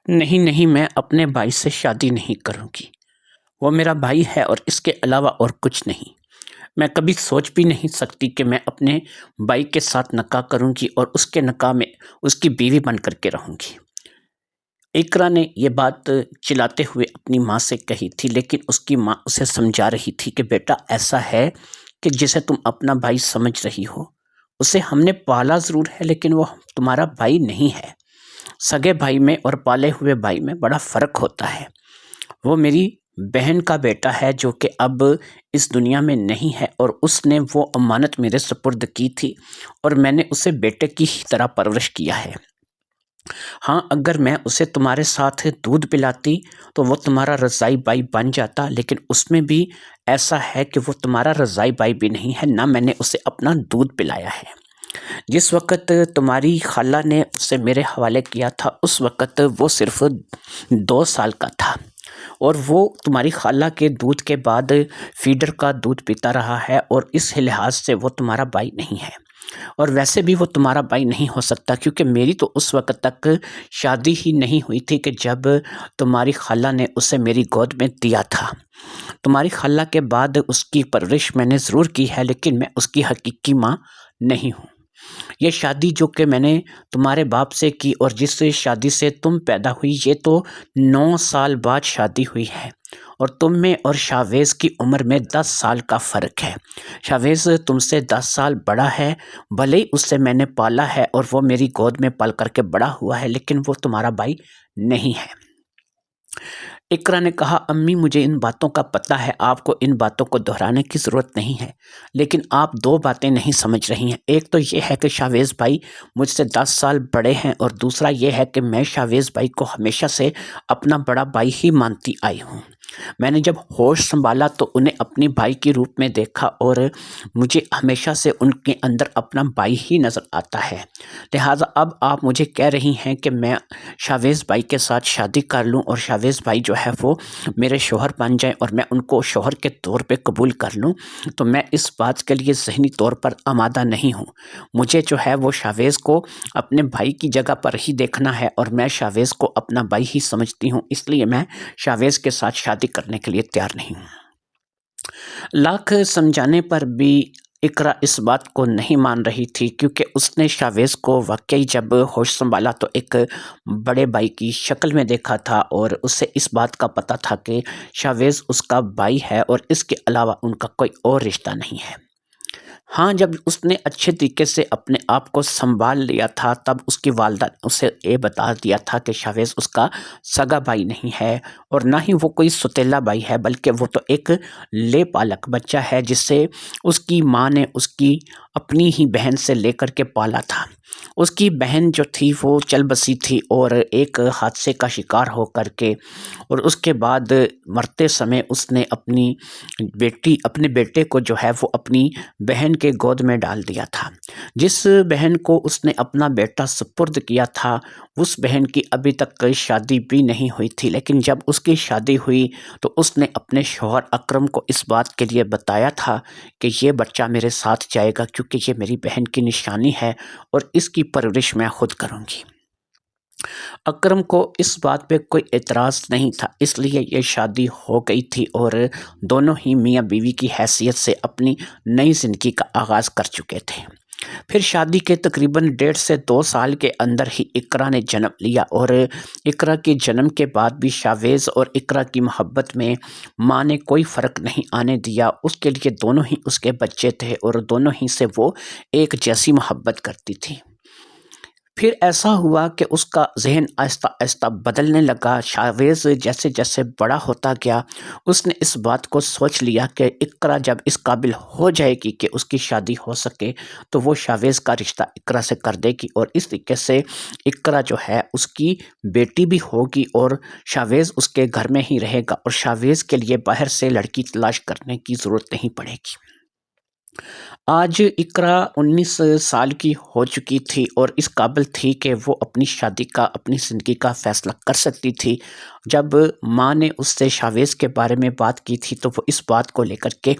نہیں نہیں، میں اپنے بھائی سے شادی نہیں کروں گی۔ وہ میرا بھائی ہے اور اس کے علاوہ اور کچھ نہیں۔ میں کبھی سوچ بھی نہیں سکتی کہ میں اپنے بھائی کے ساتھ نکاح کروں گی اور اس کے نکاح میں اس کی بیوی بن کر کے رہوں گی۔ اقرا نے یہ بات چلاتے ہوئے اپنی ماں سے کہی تھی، لیکن اس کی ماں اسے سمجھا رہی تھی کہ بیٹا ایسا ہے کہ جسے تم اپنا بھائی سمجھ رہی ہو، اسے ہم نے پالا ضرور ہے لیکن وہ تمہارا بھائی نہیں ہے۔ سگے بھائی میں اور پالے ہوئے بھائی میں بڑا فرق ہوتا ہے۔ وہ میری بہن کا بیٹا ہے جو کہ اب اس دنیا میں نہیں ہے، اور اس نے وہ امانت میرے سپرد کی تھی اور میں نے اسے بیٹے کی ہی طرح پرورش کیا ہے۔ ہاں، اگر میں اسے تمہارے ساتھ دودھ پلاتی تو وہ تمہارا رضائی بھائی بن جاتا، لیکن اس میں بھی ایسا ہے کہ وہ تمہارا رضائی بھائی بھی نہیں ہے، نہ میں نے اسے اپنا دودھ پلایا ہے۔ جس وقت تمہاری خالہ نے اسے میرے حوالے کیا تھا اس وقت وہ صرف 2 سال کا تھا، اور وہ تمہاری خالہ کے دودھ کے بعد فیڈر کا دودھ پیتا رہا ہے، اور اس لحاظ سے وہ تمہارا بھائی نہیں ہے۔ اور ویسے بھی وہ تمہارا بھائی نہیں ہو سکتا، کیونکہ میری تو اس وقت تک شادی ہی نہیں ہوئی تھی کہ جب تمہاری خالہ نے اسے میری گود میں دیا تھا۔ تمہاری خالہ کے بعد اس کی پرورش میں نے ضرور کی ہے، لیکن میں اس کی حقیقی ماں نہیں ہوں۔ یہ شادی جو کہ میں نے تمہارے باپ سے کی اور جس شادی سے تم پیدا ہوئی، یہ تو 9 سال بعد شادی ہوئی ہے، اور تم میں اور شاویز کی عمر میں 10 سال کا فرق ہے۔ شاویز تم سے 10 سال بڑا ہے، بھلے ہی اس سے میں نے پالا ہے اور وہ میری گود میں پل کر کے بڑا ہوا ہے، لیکن وہ تمہارا بھائی نہیں ہے۔ اقرا نے کہا، امی مجھے ان باتوں کا پتہ ہے، آپ کو ان باتوں کو دہرانے کی ضرورت نہیں ہے، لیکن آپ 2 باتیں نہیں سمجھ رہی ہیں۔ ایک تو یہ ہے کہ شاویز بھائی مجھ سے 10 سال بڑے ہیں، اور دوسرا یہ ہے کہ میں شاویز بھائی کو ہمیشہ سے اپنا بڑا بھائی ہی مانتی آئی ہوں۔ میں نے جب ہوش سنبھالا تو انہیں اپنی بھائی کے روپ میں دیکھا، اور مجھے ہمیشہ سے ان کے اندر اپنا بھائی ہی نظر آتا ہے۔ لہٰذا اب آپ مجھے کہہ رہی ہیں کہ میں شاویز بھائی کے ساتھ شادی کر لوں اور شاویز بھائی جو ہے وہ میرے شوہر بن جائیں اور میں ان کو شوہر کے طور پہ قبول کر لوں، تو میں اس بات کے لیے ذہنی طور پر آمادہ نہیں ہوں۔ مجھے جو ہے وہ شاویز کو اپنے بھائی کی جگہ پر ہی دیکھنا ہے، اور میں شاویز کو اپنا بھائی ہی سمجھتی ہوں، اس لیے میں شاویز کے ساتھ شادی کرنے کے لیے تیار نہیں ہوں۔ لاکھ سمجھانے پر بھی اقرا اس بات کو نہیں مان رہی تھی، کیونکہ اس نے شاویز کو واقعی جب ہوش سنبھالا تو ایک بڑے بھائی کی شکل میں دیکھا تھا، اور اسے اس بات کا پتہ تھا کہ شاویز اس کا بھائی ہے اور اس کے علاوہ ان کا کوئی اور رشتہ نہیں ہے۔ ہاں، جب اس نے اچھے طریقے سے اپنے آپ کو سنبھال لیا تھا تب اس کی والدہ نے اسے یہ بتا دیا تھا کہ شاویز اس کا سگا بھائی نہیں ہے، اور نہ ہی وہ کوئی سوتیلا بھائی ہے، بلکہ وہ تو ایک لے پالک بچہ ہے جسے اس کی ماں نے اس کی اپنی ہی بہن سے لے کر کے پالا تھا۔ اس کی بہن جو تھی وہ چل بسی تھی اور ایک حادثے کا شکار ہو کر کے، اور اس کے بعد مرتے سمے اس نے اپنے بیٹے کو جو ہے وہ اپنی بہن کے گود میں ڈال دیا تھا۔ جس بہن کو اس نے اپنا بیٹا سپرد کیا تھا اس بہن کی ابھی تک شادی بھی نہیں ہوئی تھی، لیکن جب اس کی شادی ہوئی تو اس نے اپنے شوہر اکرم کو اس بات کے لیے بتایا تھا کہ یہ بچہ میرے ساتھ جائے گا کیونکہ یہ میری بہن کی نشانی ہے اور اس کی پرورش میں خود کروں گی۔ اکرم کو اس بات پہ کوئی اعتراض نہیں تھا، اس لیے یہ شادی ہو گئی تھی اور دونوں ہی میاں بیوی کی حیثیت سے اپنی نئی زندگی کا آغاز کر چکے تھے۔ پھر شادی کے تقریباً 1.5 سے 2 سال کے اندر ہی اقرا نے جنم لیا، اور اقرا کے جنم کے بعد بھی شاویز اور اقرا کی محبت میں ماں نے کوئی فرق نہیں آنے دیا۔ اس کے لیے دونوں ہی اس کے بچے تھے اور دونوں ہی سے وہ ایک جیسی محبت کرتی تھی۔ پھر ایسا ہوا کہ اس کا ذہن آہستہ آہستہ بدلنے لگا۔ شاویز جیسے جیسے بڑا ہوتا گیا اس نے اس بات کو سوچ لیا کہ اقرا جب اس قابل ہو جائے گی کہ اس کی شادی ہو سکے تو وہ شاویز کا رشتہ اقرا سے کر دے گی، اور اس طریقے سے اقرا جو ہے اس کی بیٹی بھی ہوگی اور شاویز اس کے گھر میں ہی رہے گا، اور شاویز کے لیے باہر سے لڑکی تلاش کرنے کی ضرورت نہیں پڑے گی۔ آج اقرا 19 سال کی ہو چکی تھی اور اس قابل تھی کہ وہ اپنی شادی کا، اپنی زندگی کا فیصلہ کر سکتی تھی۔ جب ماں نے اس سے شاویز کے بارے میں بات کی تھی تو وہ اس بات کو لے کر کے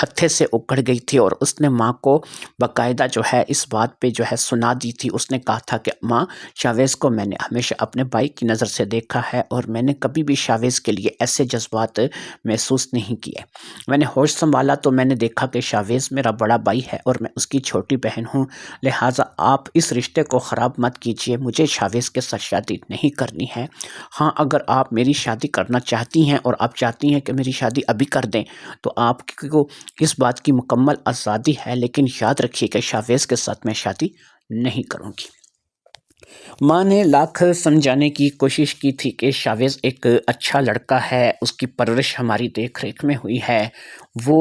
ہتھے سے اکڑ گئی تھی، اور اس نے ماں کو باقاعدہ جو ہے اس بات پہ جو ہے سنا دی تھی۔ اس نے کہا تھا کہ ماں، شاویز کو میں نے ہمیشہ اپنے بھائی کی نظر سے دیکھا ہے، اور میں نے کبھی بھی شاویز کے لیے ایسے جذبات محسوس نہیں کیے۔ میں نے ہوش سنبھالا تو میں نے دیکھا کہ شاویز میرا بڑا بھائی ہے اور میں اس کی چھوٹی بہن ہوں، لہٰذا آپ اس رشتے کو خراب مت کیجیے، مجھے شاویز کے ساتھ شادی نہیں کرنی ہے۔ ہاں، اگر آپ میری شادی کرنا چاہتی ہیں اور آپ چاہتی ہیں کہ میری شادی ابھی کر دیں تو آپ کو اس بات کی مکمل آزادی ہے، لیکن یاد رکھیے کہ شاویز کے ساتھ میں شادی نہیں کروں گی۔ ماں نے لاکھ سمجھانے کی کوشش کی تھی کہ شاویز ایک اچھا لڑکا ہے، اس کی پرورش ہماری دیکھ ریکھ میں ہوئی ہے، وہ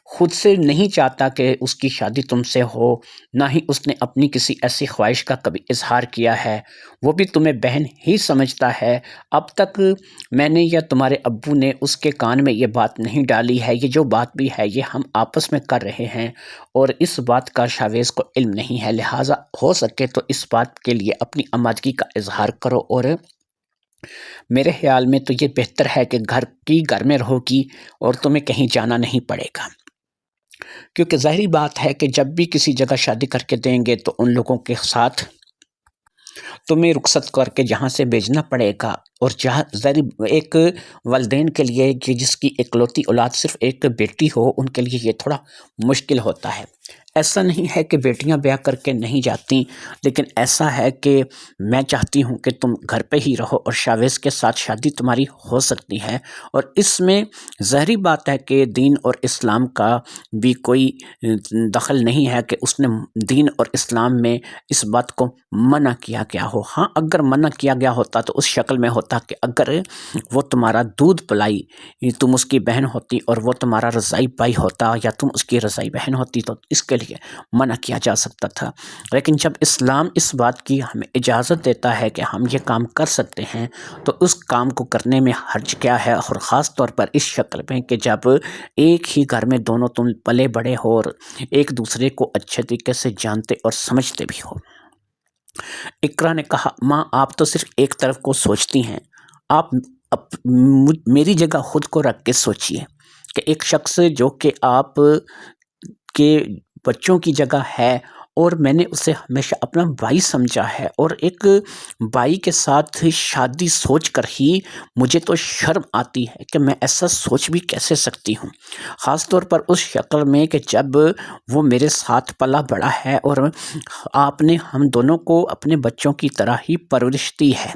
خود سے نہیں چاہتا کہ اس کی شادی تم سے ہو، نہ ہی اس نے اپنی کسی ایسی خواہش کا کبھی اظہار کیا ہے، وہ بھی تمہیں بہن ہی سمجھتا ہے۔ اب تک میں نے یا تمہارے ابو نے اس کے کان میں یہ بات نہیں ڈالی ہے، یہ جو بات بھی ہے یہ ہم آپس میں کر رہے ہیں، اور اس بات کا شاویز کو علم نہیں ہے، لہٰذا ہو سکے تو اس بات کے لیے اپنی آمادگی کا اظہار کرو، اور میرے خیال میں تو یہ بہتر ہے کہ گھر میں رہو گی اور تمہیں کہیں جانا نہیں پڑے گا، کیونکہ ظاہری بات ہے کہ جب بھی کسی جگہ شادی کر کے دیں گے تو ان لوگوں کے ساتھ تمہیں رخصت کر کے جہاں سے بھیجنا پڑے گا، اور جہاں ایک والدین کے لیے کہ جس کی اکلوتی اولاد صرف ایک بیٹی ہو، ان کے لیے یہ تھوڑا مشکل ہوتا ہے۔ ایسا نہیں ہے کہ بیٹیاں بیاہ کر کے نہیں جاتی، لیکن ایسا ہے کہ میں چاہتی ہوں کہ تم گھر پہ ہی رہو اور شاویز کے ساتھ شادی تمہاری ہو سکتی ہے، اور اس میں ظاہری بات ہے کہ دین اور اسلام کا بھی کوئی دخل نہیں ہے کہ اس نے دین اور اسلام میں اس بات کو منع کیا گیا ہو۔ ہاں، اگر منع کیا گیا ہوتا تو اس شکل میں ہوتا کہ اگر وہ تمہارا دودھ پلائی، تم اس کی بہن ہوتی، اور وہ تمہارا رضاعی بھائی ہوتا یا تم اس کی رضاعی بہن ہوتی، تو اس کے لیے منع کیا جا سکتا تھا۔ لیکن جب اسلام اس بات کی ہمیں اجازت دیتا ہے کہ ہم یہ کام کر سکتے ہیں تو اس کام کو کرنے میں حرج کیا ہے، اور خاص طور پر اس شکل میں کہ جب ایک ہی گھر میں دونوں تم پلے بڑے ہو اور ایک دوسرے کو اچھے طریقے سے جانتے اور سمجھتے بھی ہو۔ اقرا نے کہا، ماں، آپ تو صرف ایک طرف کو سوچتی ہیں، آپ میری جگہ خود کو رکھ کے سوچئے کہ ایک شخص جو کہ آپ کے بچوں کی جگہ ہے، اور میں نے اسے ہمیشہ اپنا بھائی سمجھا ہے، اور ایک بھائی کے ساتھ شادی سوچ کر ہی مجھے تو شرم آتی ہے کہ میں ایسا سوچ بھی کیسے سکتی ہوں، خاص طور پر اس شکل میں کہ جب وہ میرے ساتھ پلا بڑا ہے اور آپ نے ہم دونوں کو اپنے بچوں کی طرح ہی پرورش دی ہے۔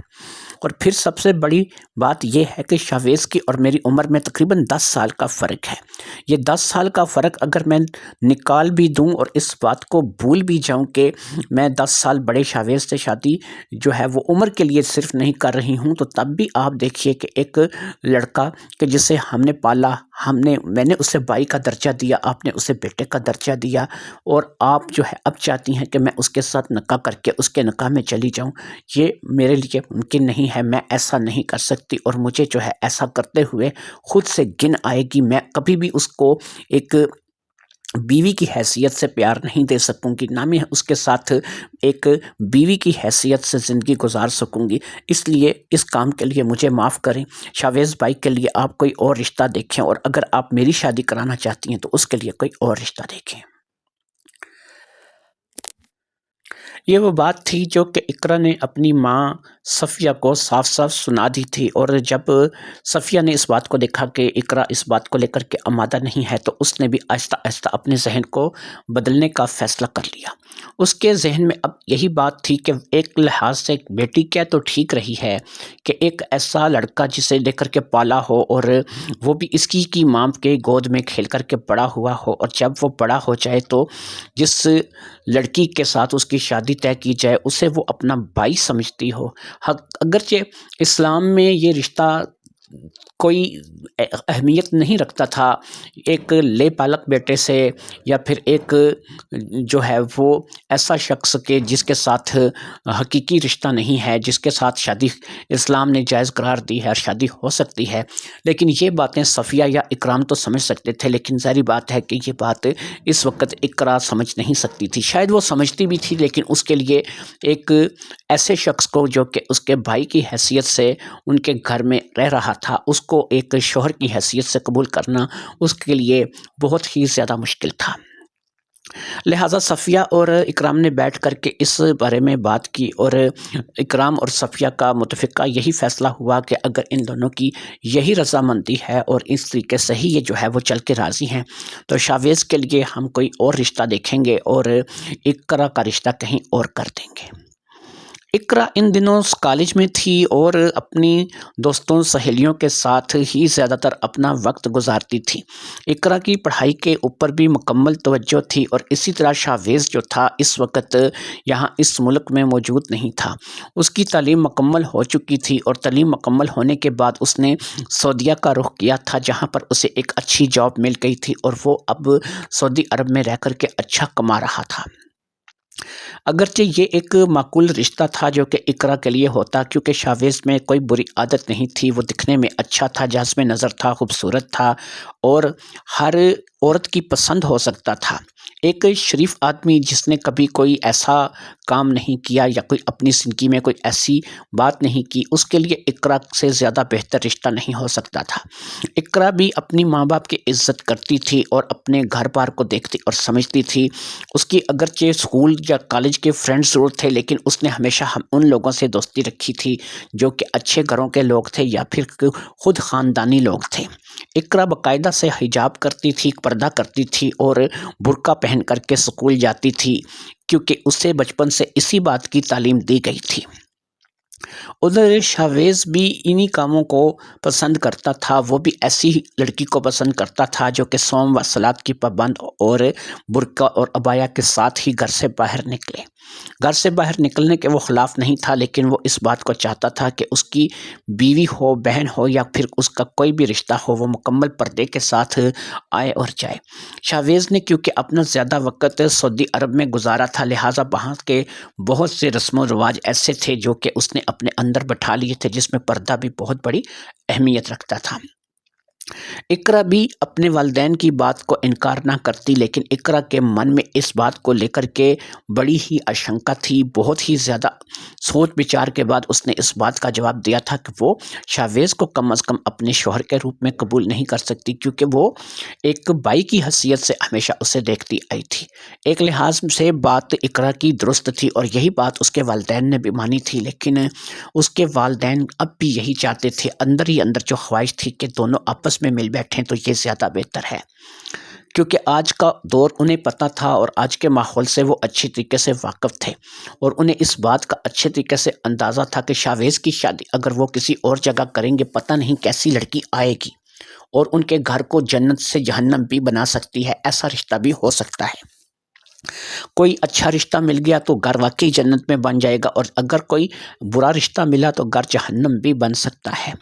اور پھر سب سے بڑی بات یہ ہے کہ شاویز کی اور میری عمر میں تقریباً 10 سال کا فرق ہے۔ یہ 10 سال کا فرق اگر میں نکال بھی دوں اور اس بات کو بھول بھی جاؤں کہ میں 10 سال بڑے شاویز سے شادی جو ہے وہ عمر کے لیے صرف نہیں کر رہی ہوں، تو تب بھی آپ دیکھیے کہ ایک لڑکا کہ جسے ہم نے پالا، میں نے اسے بھائی کا درجہ دیا، آپ نے اسے بیٹے کا درجہ دیا، اور آپ جو ہے اب چاہتی ہیں کہ میں اس کے ساتھ نکاح کر کے اس کے نکاح میں چلی جاؤں، یہ میرے لیے ممکن نہیں ہے، میں ایسا نہیں کر سکتی، اور مجھے جو ہے ایسا کرتے ہوئے خود سے گن آئے گی، میں کبھی بھی اس کو ایک بیوی کی حیثیت سے پیار نہیں دے سکوں گی، نہ میں اس کے ساتھ ایک بیوی کی حیثیت سے زندگی گزار سکوں گی، اس لیے اس کام کے لیے مجھے معاف کریں۔ شاویز بھائی کے لیے آپ کوئی اور رشتہ دیکھیں، اور اگر آپ میری شادی کرانا چاہتی ہیں تو اس کے لیے کوئی اور رشتہ دیکھیں۔ یہ وہ بات تھی جو کہ اقرا نے اپنی ماں صفیہ کو صاف صاف سنا دی تھی، اور جب صفیہ نے اس بات کو دیکھا کہ اقرا اس بات کو لے کر کے آمادہ نہیں ہے تو اس نے بھی آہستہ آہستہ اپنے ذہن کو بدلنے کا فیصلہ کر لیا۔ اس کے ذہن میں اب یہی بات تھی کہ ایک لحاظ سے ایک بیٹی کیا تو ٹھیک رہی ہے کہ ایک ایسا لڑکا جسے لے کر کے پالا ہو، اور وہ بھی اس کی ماں کے گود میں کھیل کر کے بڑا ہوا ہو، اور جب وہ بڑا ہو جائے تو جس لڑکی کے ساتھ اس کی شادی طے کی جائے اسے وہ اپنا بھائی سمجھتی ہو۔ اگرچہ اسلام میں یہ رشتہ کوئی اہمیت نہیں رکھتا تھا ایک لے پالک بیٹے سے، یا پھر ایک جو ہے وہ ایسا شخص کے جس کے ساتھ حقیقی رشتہ نہیں ہے، جس کے ساتھ شادی اسلام نے جائز قرار دی ہے اور شادی ہو سکتی ہے۔ لیکن یہ باتیں صفیہ یا اکرام تو سمجھ سکتے تھے، لیکن ظاہری بات ہے کہ یہ بات اس وقت اقرا سمجھ نہیں سکتی تھی۔ شاید وہ سمجھتی بھی تھی، لیکن اس کے لیے ایک ایسے شخص کو جو کہ اس کے بھائی کی حیثیت سے ان کے گھر میں رہ رہا تھا، اس کو ایک شوہر کی حیثیت سے قبول کرنا اس کے لیے بہت ہی زیادہ مشکل تھا۔ لہٰذا صفیہ اور اکرام نے بیٹھ کر کے اس بارے میں بات کی، اور اکرام اور صفیہ کا متفقہ یہی فیصلہ ہوا کہ اگر ان دونوں کی یہی رضامندی ہے اور اس طریقے سے ہی یہ جو ہے وہ چل کے راضی ہیں، تو شاویز کے لیے ہم کوئی اور رشتہ دیکھیں گے اور اقرا کا رشتہ کہیں اور کر دیں گے۔ اقرا ان دنوں کالج میں تھی اور اپنی دوستوں سہیلیوں کے ساتھ ہی زیادہ تر اپنا وقت گزارتی تھی۔ اقرا کی پڑھائی کے اوپر بھی مکمل توجہ تھی، اور اسی طرح شاویز جو تھا اس وقت یہاں اس ملک میں موجود نہیں تھا۔ اس کی تعلیم مکمل ہو چکی تھی، اور تعلیم مکمل ہونے کے بعد اس نے سعودیہ کا رخ کیا تھا، جہاں پر اسے ایک اچھی جاب مل گئی تھی، اور وہ اب سعودی عرب میں رہ کر کے اچھا کما رہا تھا۔ اگرچہ یہ ایک معقول رشتہ تھا جو کہ اقرا کے لیے ہوتا، کیونکہ شاویز میں کوئی بری عادت نہیں تھی، وہ دکھنے میں اچھا تھا، جذب نظر تھا، خوبصورت تھا، اور ہر عورت کی پسند ہو سکتا تھا۔ ایک شریف آدمی جس نے کبھی کوئی ایسا کام نہیں کیا یا کوئی اپنی زندگی میں کوئی ایسی بات نہیں کی، اس کے لیے اقرا سے زیادہ بہتر رشتہ نہیں ہو سکتا تھا۔ اقرا بھی اپنی ماں باپ کی عزت کرتی تھی اور اپنے گھر بار کو دیکھتی اور سمجھتی تھی۔ اس کی اگرچہ اسکول یا کالج کے فرینڈ ضرور تھے، لیکن اس نے ہمیشہ ان لوگوں سے دوستی رکھی تھی جو کہ اچھے گھروں کے لوگ تھے یا پھر خود خاندانی لوگ تھے۔ اقرا باقاعدہ سے حجاب کرتی تھی، پردہ کرتی تھی، اور برقع پہن کر کے اسکول جاتی تھی، کیونکہ اسے بچپن سے اسی بات کی تعلیم دی گئی تھی۔ ادھر شاویز بھی انہی کاموں کو پسند کرتا تھا، وہ بھی ایسی لڑکی کو پسند کرتا تھا جو کہ صوم و صلات کی پابند اور برقع اور عبایا کے ساتھ ہی گھر سے باہر نکلے۔ گھر سے باہر نکلنے کے وہ خلاف نہیں تھا، لیکن وہ اس بات کو چاہتا تھا کہ اس کی بیوی ہو، بہن ہو، یا پھر اس کا کوئی بھی رشتہ ہو، وہ مکمل پردے کے ساتھ آئے اور جائے۔ شاویز نے کیونکہ اپنا زیادہ وقت سعودی عرب میں گزارا تھا، لہٰذا وہاں کے بہت سے رسم و رواج ایسے تھے جو کہ اس نے اپنے اندر بٹھا لیے تھے، جس میں پردہ بھی بہت بڑی اہمیت رکھتا تھا۔ اقرا بھی اپنے والدین کی بات کو انکار نہ کرتی، لیکن اقرا کے من میں اس بات کو لے کر کے بڑی ہی آشنکا تھی۔ بہت ہی زیادہ سوچ بچار کے بعد اس نے اس بات کا جواب دیا تھا کہ وہ شاویز کو کم از کم اپنے شوہر کے روپ میں قبول نہیں کر سکتی، کیونکہ وہ ایک بھائی کی حیثیت سے ہمیشہ اسے دیکھتی آئی تھی۔ ایک لحاظ سے بات اقرا کی درست تھی، اور یہی بات اس کے والدین نے بھی مانی تھی، لیکن اس کے والدین اب بھی یہی چاہتے تھے، اندر ہی اندر جو خواہش تھی کہ دونوں آپس میں مل بیٹھیں تو یہ زیادہ بہتر ہے، کیونکہ آج کا دور انہیں پتہ تھا اور آج کے ماحول سے وہ اچھی طریقے سے واقف تھے، اور انہیں اس بات کا اچھے طریقے سے اندازہ تھا کہ شاویز کی شادی اگر وہ کسی اور جگہ کریں گے، پتہ نہیں کیسی لڑکی آئے گی اور ان کے گھر کو جنت سے جہنم بھی بنا سکتی ہے، ایسا رشتہ بھی ہو سکتا ہے۔ کوئی اچھا رشتہ مل گیا تو گھر واقعی جنت میں بن جائے گا، اور اگر کوئی برا رشتہ ملا تو گھر جہنم بھی بن سکتا ہے۔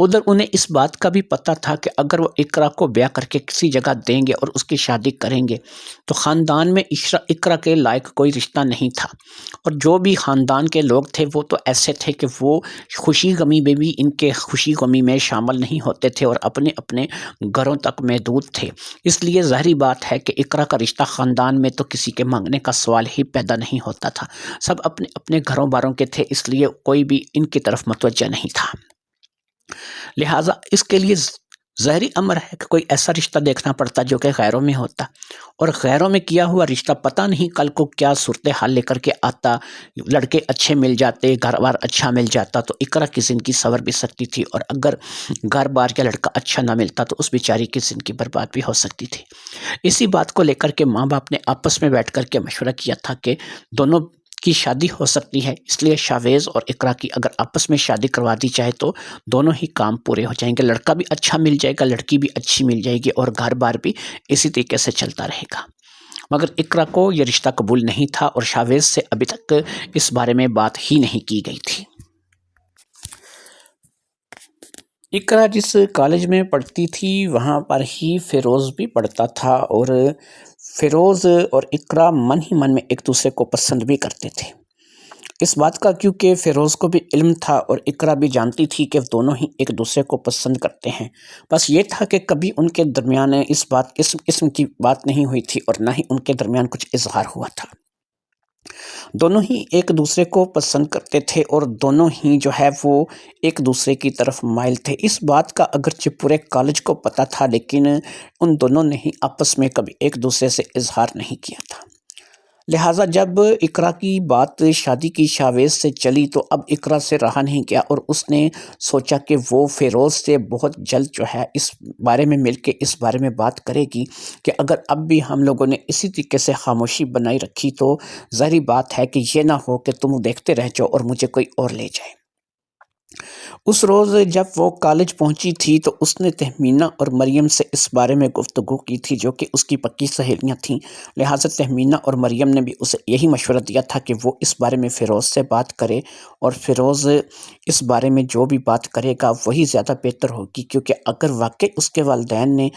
ادھر انہیں اس بات کا بھی پتہ تھا کہ اگر وہ اقرا کو بیاہ کر کے کسی جگہ دیں گے اور اس کی شادی کریں گے تو خاندان میں اقرا کے لائق کوئی رشتہ نہیں تھا، اور جو بھی خاندان کے لوگ تھے وہ تو ایسے تھے کہ وہ خوشی غمی میں بھی ان کے خوشی غمی میں شامل نہیں ہوتے تھے اور اپنے اپنے گھروں تک محدود تھے۔ اس لیے ظاہری بات ہے کہ اقرا کا رشتہ خاندان میں تو کسی کے مانگنے کا سوال ہی پیدا نہیں ہوتا تھا، سب اپنے اپنے گھروں باروں کے تھے، اس لیے کوئی بھی ان کی طرف متوجہ نہیں تھا۔ لہٰذا اس کے لیے ظاہری امر ہے کہ کوئی ایسا رشتہ دیکھنا پڑتا جو کہ غیروں میں ہوتا، اور غیروں میں کیا ہوا رشتہ پتہ نہیں کل کو کیا صورتحال لے کر کے آتا۔ لڑکے اچھے مل جاتے، گھر بار اچھا مل جاتا تو اقرا کی زندگی سنور بھی سکتی تھی، اور اگر گھر بار کا لڑکا اچھا نہ ملتا تو اس بیچاری کی زندگی برباد بھی ہو سکتی تھی۔ اسی بات کو لے کر کے ماں باپ نے آپس میں بیٹھ کر کے مشورہ کیا تھا کہ دونوں کی شادی ہو سکتی ہے، اس لیے شاویز اور اقرا کی اگر آپس میں شادی کروا دی جائے تو دونوں ہی کام پورے ہو جائیں گے، لڑکا بھی اچھا مل جائے گا، لڑکی بھی اچھی مل جائے گی، اور گھر بار بھی اسی طریقے سے چلتا رہے گا۔ مگر اقرا کو یہ رشتہ قبول نہیں تھا، اور شاویز سے ابھی تک اس بارے میں بات ہی نہیں کی گئی تھی۔ اقرا جس کالج میں پڑھتی تھی وہاں پر ہی فیروز بھی پڑھتا تھا، اور فیروز اور اقرا من ہی من میں ایک دوسرے کو پسند بھی کرتے تھے۔ اس بات کا کیونکہ فیروز کو بھی علم تھا اور اقرا بھی جانتی تھی کہ دونوں ہی ایک دوسرے کو پسند کرتے ہیں، بس یہ تھا کہ کبھی ان کے درمیان اس قسم کی بات نہیں ہوئی تھی اور نہ ہی ان کے درمیان کچھ اظہار ہوا تھا۔ دونوں ہی ایک دوسرے کو پسند کرتے تھے اور دونوں ہی جو ہے وہ ایک دوسرے کی طرف مائل تھے۔ اس بات کا اگرچہ پورے کالج کو پتہ تھا، لیکن ان دونوں نے ہی آپس میں کبھی ایک دوسرے سے اظہار نہیں کیا تھا۔ لہٰذا جب اقرا کی بات شادی کی شاویز سے چلی تو اب اقرا سے رہا نہیں گیا، اور اس نے سوچا کہ وہ فیروز سے بہت جلد جو ہے اس بارے میں مل کے اس بارے میں بات کرے گی کہ اگر اب بھی ہم لوگوں نے اسی طریقے سے خاموشی بنائی رکھی تو ظاہری بات ہے کہ یہ نہ ہو کہ تم دیکھتے رہ جاؤ اور مجھے کوئی اور لے جائے۔ اس روز جب وہ کالج پہنچی تھی تو اس نے تہمینہ اور مریم سے اس بارے میں گفتگو کی تھی، جو کہ اس کی پکی سہیلیاں تھیں۔ لہٰذا تہمینہ اور مریم نے بھی اسے یہی مشورہ دیا تھا کہ وہ اس بارے میں فیروز سے بات کرے، اور فیروز اس بارے میں جو بھی بات کرے گا وہی زیادہ بہتر ہوگی، کیونکہ اگر واقعی اس کے والدین نے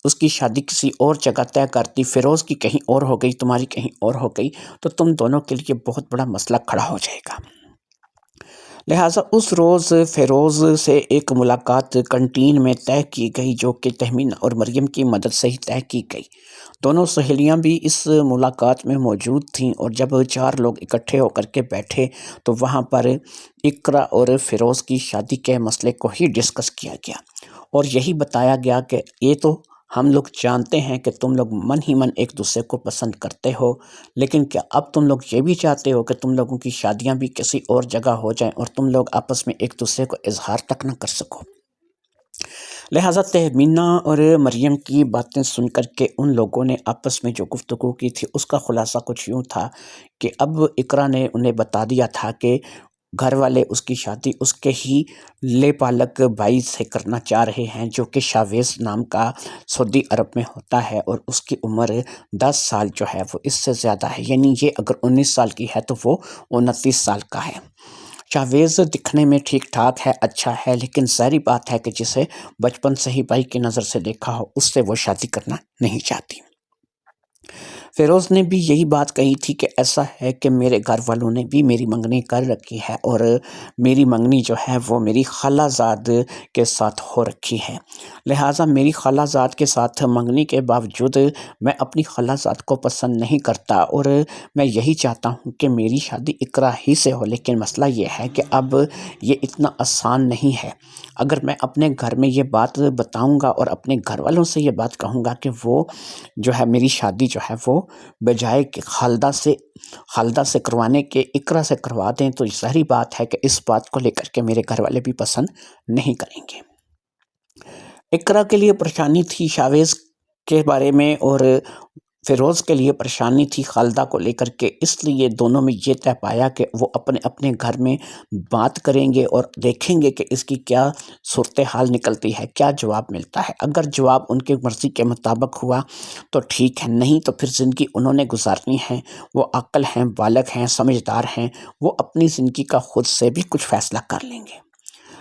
اس کی شادی کسی اور جگہ طے کر دی، فیروز کی کہیں اور ہو گئی، تمہاری کہیں اور ہو گئی، تو تم دونوں کے لیے بہت بڑا مسئلہ کھڑا ہو جائے گا۔ لہٰذا اس روز فیروز سے ایک ملاقات کنٹین میں طے کی گئی، جو کہ تہمینہ اور مریم کی مدد سے ہی طے کی گئی۔ دونوں سہیلیاں بھی اس ملاقات میں موجود تھیں، اور جب 4 لوگ اکٹھے ہو کر کے بیٹھے تو وہاں پر اقرا اور فیروز کی شادی کے مسئلے کو ہی ڈسکس کیا گیا، اور یہی بتایا گیا کہ یہ تو ہم لوگ جانتے ہیں کہ تم لوگ من ہی من ایک دوسرے کو پسند کرتے ہو، لیکن کیا اب تم لوگ یہ بھی چاہتے ہو کہ تم لوگوں کی شادیاں بھی کسی اور جگہ ہو جائیں اور تم لوگ آپس میں ایک دوسرے کو اظہار تک نہ کر سکو؟ لہٰذا تہمینہ اور مریم کی باتیں سن کر کے ان لوگوں نے آپس میں جو گفتگو کی تھی اس کا خلاصہ کچھ یوں تھا کہ اب اقرا نے انہیں بتا دیا تھا کہ گھر والے اس کی شادی اس کے ہی لے پالک بھائی سے کرنا چاہ رہے ہیں، جو کہ شاویز نام کا سعودی عرب میں ہوتا ہے، اور اس کی عمر 10 سال جو ہے وہ اس سے زیادہ ہے، یعنی یہ اگر 19 سال کی ہے تو وہ 29 سال کا ہے۔ شاویز دکھنے میں ٹھیک ٹھاک ہے، اچھا ہے، لیکن ظاہری بات ہے کہ جسے بچپن سے ہی بھائی کی نظر سے دیکھا ہو اس سے وہ شادی کرنا نہیں چاہتی۔ فیروز نے بھی یہی بات کہی تھی کہ ایسا ہے کہ میرے گھر والوں نے بھی میری منگنی کر رکھی ہے، اور میری منگنی جو ہے وہ میری خالہ زاد کے ساتھ ہو رکھی ہے، لہٰذا میری خالہ زاد کے ساتھ منگنی کے باوجود میں اپنی خالہ زاد کو پسند نہیں کرتا، اور میں یہی چاہتا ہوں کہ میری شادی اقرا ہی سے ہو، لیکن مسئلہ یہ ہے کہ اب یہ اتنا آسان نہیں ہے۔ اگر میں اپنے گھر میں یہ بات بتاؤں گا اور اپنے گھر والوں سے یہ بات کہوں گا کہ وہ جو ہے میری شادی جو ہے وہ بجائے کہ خالدہ سے کروانے کے اقرا سے کروا دیں، تو ظاہری بات ہے کہ اس بات کو لے کر کے میرے گھر والے بھی پسند نہیں کریں گے۔ اقرا کے لیے پریشانی تھی شاویز کے بارے میں، اور فیروز کے لیے پریشانی تھی خالدہ کو لے کر کے، اس لیے دونوں میں یہ طے پایا کہ وہ اپنے اپنے گھر میں بات کریں گے اور دیکھیں گے کہ اس کی کیا صورتحال نکلتی ہے، کیا جواب ملتا ہے۔ اگر جواب ان کی مرضی کے مطابق ہوا تو ٹھیک ہے، نہیں تو پھر زندگی انہوں نے گزارنی ہے، وہ عاقل ہیں، بالغ ہیں، سمجھدار ہیں، وہ اپنی زندگی کا خود سے بھی کچھ فیصلہ کر لیں گے۔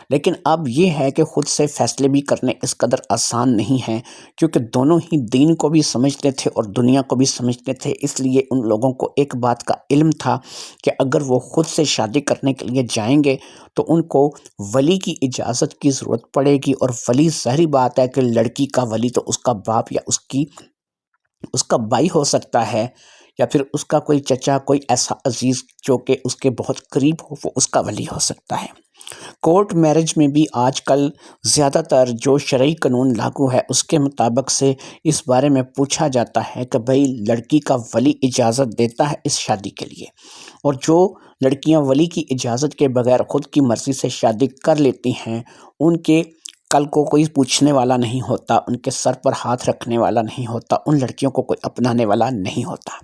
لیکن اب یہ ہے کہ خود سے فیصلے بھی کرنے اس قدر آسان نہیں ہیں، کیونکہ دونوں ہی دین کو بھی سمجھتے تھے اور دنیا کو بھی سمجھتے تھے، اس لیے ان لوگوں کو ایک بات کا علم تھا کہ اگر وہ خود سے شادی کرنے کے لیے جائیں گے تو ان کو ولی کی اجازت کی ضرورت پڑے گی، اور ولی ظاہری بات ہے کہ لڑکی کا ولی تو اس کا باپ یا اس کا بھائی ہو سکتا ہے، یا پھر اس کا کوئی چچا، کوئی ایسا عزیز جو کہ اس کے بہت قریب ہو، وہ اس کا ولی ہو سکتا ہے۔ کورٹ میرج میں بھی آج کل زیادہ تر جو شرعی قانون لاگو ہے اس کے مطابق سے اس بارے میں پوچھا جاتا ہے کہ بھئی لڑکی کا ولی اجازت دیتا ہے اس شادی کے لیے، اور جو لڑکیاں ولی کی اجازت کے بغیر خود کی مرضی سے شادی کر لیتی ہیں ان کے کل کو کوئی پوچھنے والا نہیں ہوتا، ان کے سر پر ہاتھ رکھنے والا نہیں ہوتا، ان لڑکیوں کو کوئی اپنانے والا نہیں ہوتا۔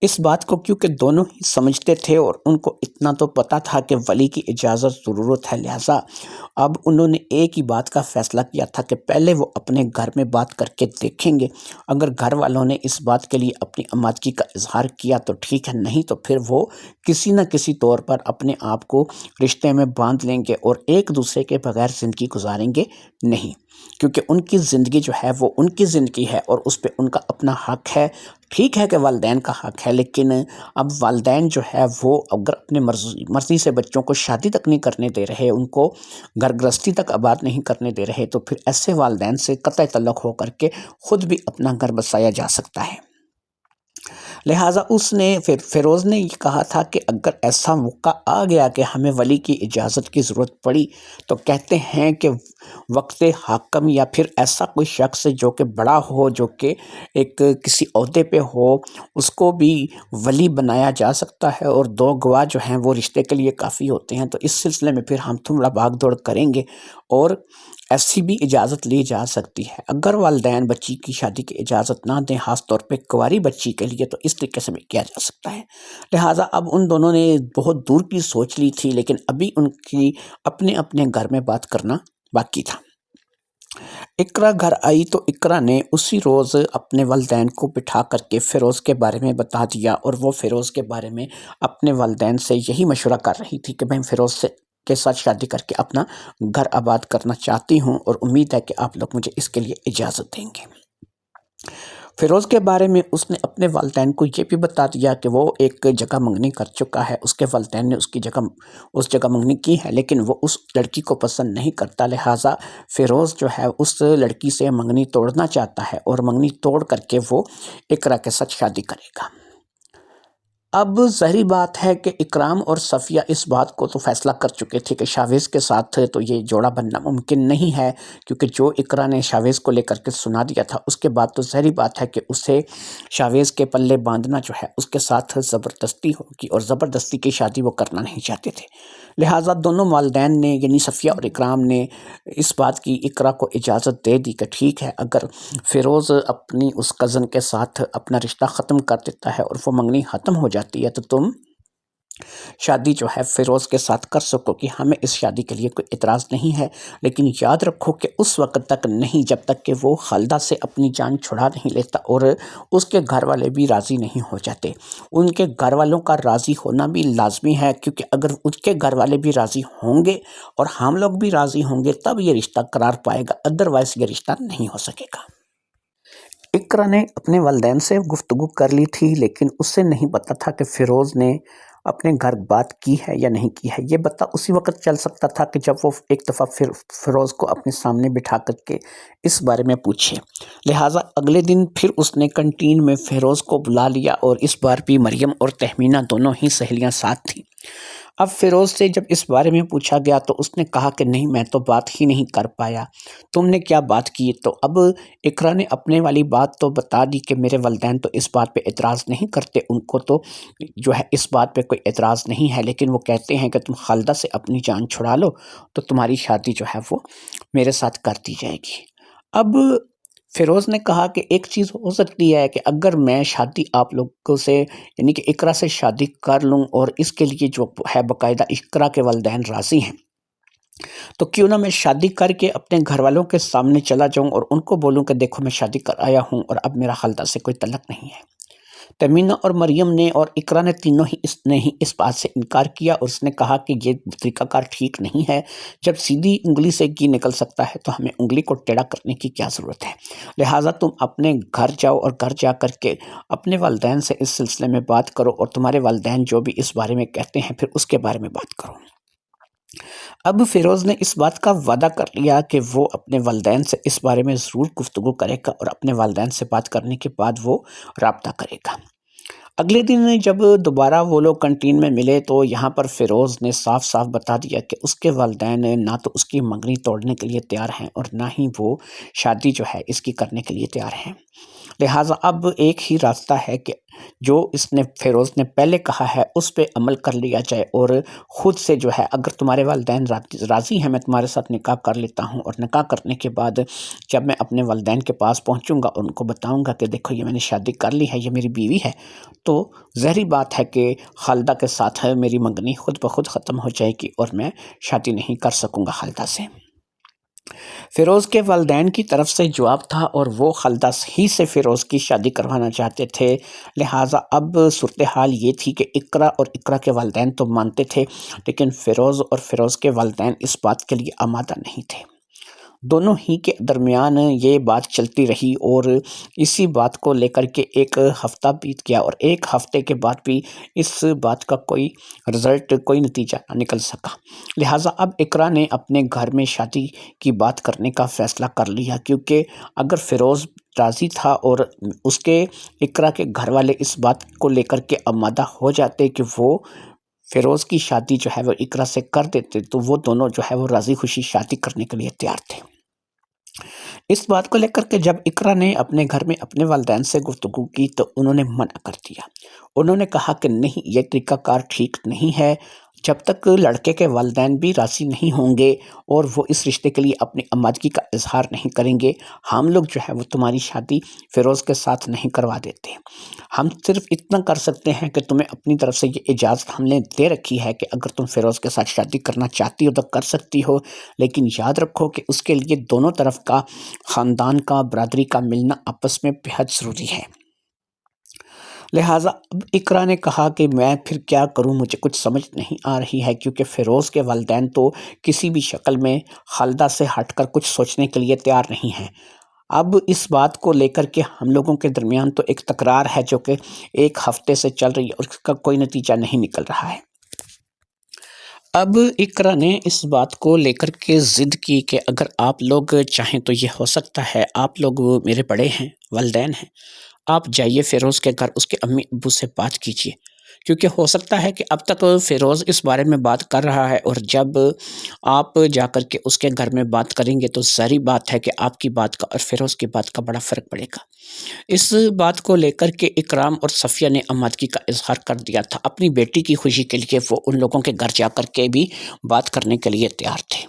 اس بات کو کیونکہ دونوں ہی سمجھتے تھے اور ان کو اتنا تو پتہ تھا کہ ولی کی اجازت ضرورت ہے، لہٰذا اب انہوں نے ایک ہی بات کا فیصلہ کیا تھا کہ پہلے وہ اپنے گھر میں بات کر کے دیکھیں گے، اگر گھر والوں نے اس بات کے لیے اپنی آمادگی کا اظہار کیا تو ٹھیک ہے، نہیں تو پھر وہ کسی نہ کسی طور پر اپنے آپ کو رشتے میں باندھ لیں گے اور ایک دوسرے کے بغیر زندگی گزاریں گے نہیں، کیونکہ ان کی زندگی جو ہے وہ ان کی زندگی ہے اور اس پہ ان کا اپنا حق ہے۔ ٹھیک ہے کہ والدین کا حق ہے، لیکن اب والدین جو ہے وہ اگر اپنے مرضی سے بچوں کو شادی تک نہیں کرنے دے رہے، ان کو گھر گرہستی تک آباد نہیں کرنے دے رہے، تو پھر ایسے والدین سے قطع تعلق ہو کر کے خود بھی اپنا گھر بسایا جا سکتا ہے۔ لہٰذا اس نے فیروز نے یہ کہا تھا کہ اگر ایسا موقع آ گیا کہ ہمیں ولی کی اجازت کی ضرورت پڑی تو کہتے ہیں کہ وقت حاکم یا پھر ایسا کوئی شخص جو کہ بڑا ہو، جو کہ ایک کسی عہدے پہ ہو، اس کو بھی ولی بنایا جا سکتا ہے، اور 2 گواہ جو ہیں وہ رشتے کے لیے کافی ہوتے ہیں۔ تو اس سلسلے میں پھر ہم تھوڑا بھاگ دوڑ کریں گے اور ایسی بھی اجازت لی جا سکتی ہے۔ اگر والدین بچی کی شادی کی اجازت نہ دیں، خاص طور پہ کنواری بچی کے لیے، تو اس طریقے سے بھی کیا جا سکتا ہے۔ لہٰذا اب ان دونوں نے بہت دور کی سوچ لی تھی، لیکن ابھی ان کی اپنے اپنے گھر میں بات کرنا باقی تھا۔ اقرا گھر آئی تو اقرا نے اسی روز اپنے والدین کو بٹھا کر کے فیروز کے بارے میں بتا دیا، اور وہ فیروز کے بارے میں اپنے والدین سے یہی مشورہ کر رہی تھی کہ میں فیروز کے ساتھ شادی کر کے اپنا گھر آباد کرنا چاہتی ہوں، اور امید ہے کہ آپ لوگ مجھے اس کے لیے اجازت دیں گے۔ فیروز کے بارے میں اس نے اپنے والدین کو یہ بھی بتا دیا کہ وہ ایک جگہ منگنی کر چکا ہے، اس کے والدین نے اس جگہ منگنی کی ہے، لیکن وہ اس لڑکی کو پسند نہیں کرتا، لہٰذا فیروز جو ہے اس لڑکی سے منگنی توڑنا چاہتا ہے، اور منگنی توڑ کر کے وہ اقرا کے ساتھ شادی کرے گا۔ اب ظاہری بات ہے کہ اکرام اور صفیہ اس بات کو تو فیصلہ کر چکے تھے کہ شاویز کے ساتھ تو یہ جوڑا بننا ممکن نہیں ہے، کیونکہ جو اقرا نے شاویز کو لے کر کے سنا دیا تھا، اس کے بعد تو ظاہری بات ہے کہ اسے شاویز کے پلے باندھنا جو ہے اس کے ساتھ زبردستی ہوگی، اور زبردستی کی شادی وہ کرنا نہیں چاہتے تھے۔ لہٰذا دونوں والدین نے، یعنی صفیہ اور اکرام نے، اس بات کی اقرا کو اجازت دے دی کہ ٹھیک ہے، اگر فیروز اپنی اس کزن کے ساتھ اپنا رشتہ ختم کر دیتا ہے اور وہ منگنی ختم ہو جاتی ہے، تو تم شادی جو ہے فیروز کے ساتھ کر سکو کہ ہمیں اس شادی کے لیے کوئی اعتراض نہیں ہے، لیکن یاد رکھو کہ اس وقت تک نہیں جب تک کہ وہ خالدہ سے اپنی جان چھڑا نہیں لیتا اور اس کے گھر والے بھی راضی نہیں ہو جاتے۔ ان کے گھر والوں کا راضی ہونا بھی لازمی ہے، کیونکہ اگر اس کے گھر والے بھی راضی ہوں گے اور ہم لوگ بھی راضی ہوں گے تب یہ رشتہ قرار پائے گا، ادروائز یہ رشتہ نہیں ہو سکے گا۔ اقرا نے اپنے والدین سے گفتگو کر لی تھی، لیکن اس سے نہیں پتا تھا کہ فیروز نے اپنے گھر بات کی ہے یا نہیں کی ہے۔ یہ پتہ اسی وقت چل سکتا تھا کہ جب وہ ایک دفعہ فیروز کو اپنے سامنے بٹھا کر کے اس بارے میں پوچھے۔ لہٰذا اگلے دن پھر اس نے کنٹین میں فیروز کو بلا لیا، اور اس بار بھی مریم اور تہمینہ دونوں ہی سہیلیاں ساتھ تھیں۔ اب فیروز سے جب اس بارے میں پوچھا گیا تو اس نے کہا کہ نہیں، میں تو بات ہی نہیں کر پایا، تم نے کیا بات کی؟ تو اب اقرا نے اپنے والی بات تو بتا دی کہ میرے والدین تو اس بات پہ اعتراض نہیں کرتے، ان کو تو جو ہے اس بات پہ کوئی اعتراض نہیں ہے، لیکن وہ کہتے ہیں کہ تم خالدہ سے اپنی جان چھڑا لو تو تمہاری شادی جو ہے وہ میرے ساتھ کر دی جائے گی۔ اب فیروز نے کہا کہ ایک چیز ہو سکتی ہے کہ اگر میں شادی آپ لوگوں سے، یعنی کہ اقرا سے شادی کر لوں اور اس کے لیے جو ہے باقاعدہ اقرا کے والدین راضی ہیں، تو کیوں نہ میں شادی کر کے اپنے گھر والوں کے سامنے چلا جاؤں اور ان کو بولوں کہ دیکھو میں شادی کر آیا ہوں اور اب میرا خالدہ سے کوئی تعلق نہیں ہے۔ تمینہ اور مریم نے اور اقرا نے تینوں ہی اس بات سے انکار کیا، اور اس نے کہا کہ یہ طریقہ کار ٹھیک نہیں ہے، جب سیدھی انگلی سے گھی نکل سکتا ہے تو ہمیں انگلی کو ٹیڑھا کرنے کی کیا ضرورت ہے۔ لہٰذا تم اپنے گھر جاؤ اور گھر جا کر کے اپنے والدین سے اس سلسلے میں بات کرو، اور تمہارے والدین جو بھی اس بارے میں کہتے ہیں پھر اس کے بارے میں بات کرو۔ اب فیروز نے اس بات کا وعدہ کر لیا کہ وہ اپنے والدین سے اس بارے میں ضرور گفتگو کرے گا، اور اپنے والدین سے بات کرنے کے بعد وہ رابطہ کرے گا۔ اگلے دن جب دوبارہ وہ لوگ کنٹین میں ملے تو یہاں پر فیروز نے صاف صاف بتا دیا کہ اس کے والدین نہ تو اس کی منگنی توڑنے کے لیے تیار ہیں اور نہ ہی وہ شادی جو ہے اس کی کرنے کے لیے تیار ہیں۔ لہٰذا اب ایک ہی راستہ ہے کہ جو فیروز نے پہلے کہا ہے اس پہ عمل کر لیا جائے، اور خود سے جو ہے اگر تمہارے والدین راضی ہیں میں تمہارے ساتھ نکاح کر لیتا ہوں، اور نکاح کرنے کے بعد جب میں اپنے والدین کے پاس پہنچوں گا ان کو بتاؤں گا کہ دیکھو یہ میں نے شادی کر لی ہے، یہ میری بیوی ہے، تو ظاہری بات ہے کہ خالدہ کے ساتھ میری منگنی خود بخود ختم ہو جائے گی اور میں شادی نہیں کر سکوں گا خالدہ سے۔ فیروز کے والدین کی طرف سے جواب تھا، اور وہ خالدہ ہی سے فیروز کی شادی کروانا چاہتے تھے۔ لہٰذا اب صورتحال یہ تھی کہ اقرا اور اقرا کے والدین تو مانتے تھے، لیکن فیروز اور فیروز کے والدین اس بات کے لیے آمادہ نہیں تھے۔ دونوں ہی کے درمیان یہ بات چلتی رہی، اور اسی بات کو لے کر کے ایک ہفتہ بیت گیا، اور ایک ہفتے کے بعد بھی اس بات کا کوئی رزلٹ، کوئی نتیجہ نہ نکل سکا۔ لہٰذا اب اقرا نے اپنے گھر میں شادی کی بات کرنے کا فیصلہ کر لیا، کیونکہ اگر فیروز راضی تھا اور اس کے اقرا کے گھر والے اس بات کو لے کر کے آمادہ ہو جاتے کہ وہ فیروز کی شادی جو ہے وہ اقرا سے کر دیتے، تو وہ دونوں جو ہے وہ راضی خوشی شادی کرنے کے لیے تیار تھے۔ اس بات کو لے کر کے جب اقرا نے اپنے گھر میں اپنے والدین سے گفتگو کی تو انہوں نے منع کر دیا۔ انہوں نے کہا کہ نہیں، یہ طریقہ کار ٹھیک نہیں ہے، جب تک لڑکے کے والدین بھی راضی نہیں ہوں گے اور وہ اس رشتے کے لیے اپنی آمادگی کا اظہار نہیں کریں گے، ہم لوگ جو ہے وہ تمہاری شادی فیروز کے ساتھ نہیں کروا دیتے۔ ہم صرف اتنا کر سکتے ہیں کہ تمہیں اپنی طرف سے یہ اجازت ہم نے دے رکھی ہے کہ اگر تم فیروز کے ساتھ شادی کرنا چاہتی ہو تو کر سکتی ہو، لیکن یاد رکھو کہ اس کے لیے دونوں طرف کا، خاندان کا، برادری کا ملنا آپس میں بہت ضروری ہے۔ لہٰذا اب اقرا نے کہا کہ میں پھر کیا کروں، مجھے کچھ سمجھ نہیں آ رہی ہے، کیونکہ فیروز کے والدین تو کسی بھی شکل میں خالدہ سے ہٹ کر کچھ سوچنے کے لیے تیار نہیں ہیں۔ اب اس بات کو لے کر کے ہم لوگوں کے درمیان تو ایک تکرار ہے جو کہ ایک ہفتے سے چل رہی ہے اور اس کا کوئی نتیجہ نہیں نکل رہا ہے۔ اب اقرا نے اس بات کو لے کر کے ضد کی کہ اگر آپ لوگ چاہیں تو یہ ہو سکتا ہے، آپ لوگ میرے بڑے ہیں، والدین ہیں، آپ جائیے فیروز کے گھر، اس کے امی ابو سے بات کیجیے، کیونکہ ہو سکتا ہے کہ اب تک فیروز اس بارے میں بات کر رہا ہے، اور جب آپ جا کر کے اس کے گھر میں بات کریں گے تو ظاہری بات ہے کہ آپ کی بات کا اور فیروز کی بات کا بڑا فرق پڑے گا۔ اس بات کو لے کر کے اکرام اور صفیہ نے آمادگی کا اظہار کر دیا تھا۔ اپنی بیٹی کی خوشی کے لیے وہ ان لوگوں کے گھر جا کر کے بھی بات کرنے کے لیے تیار تھے۔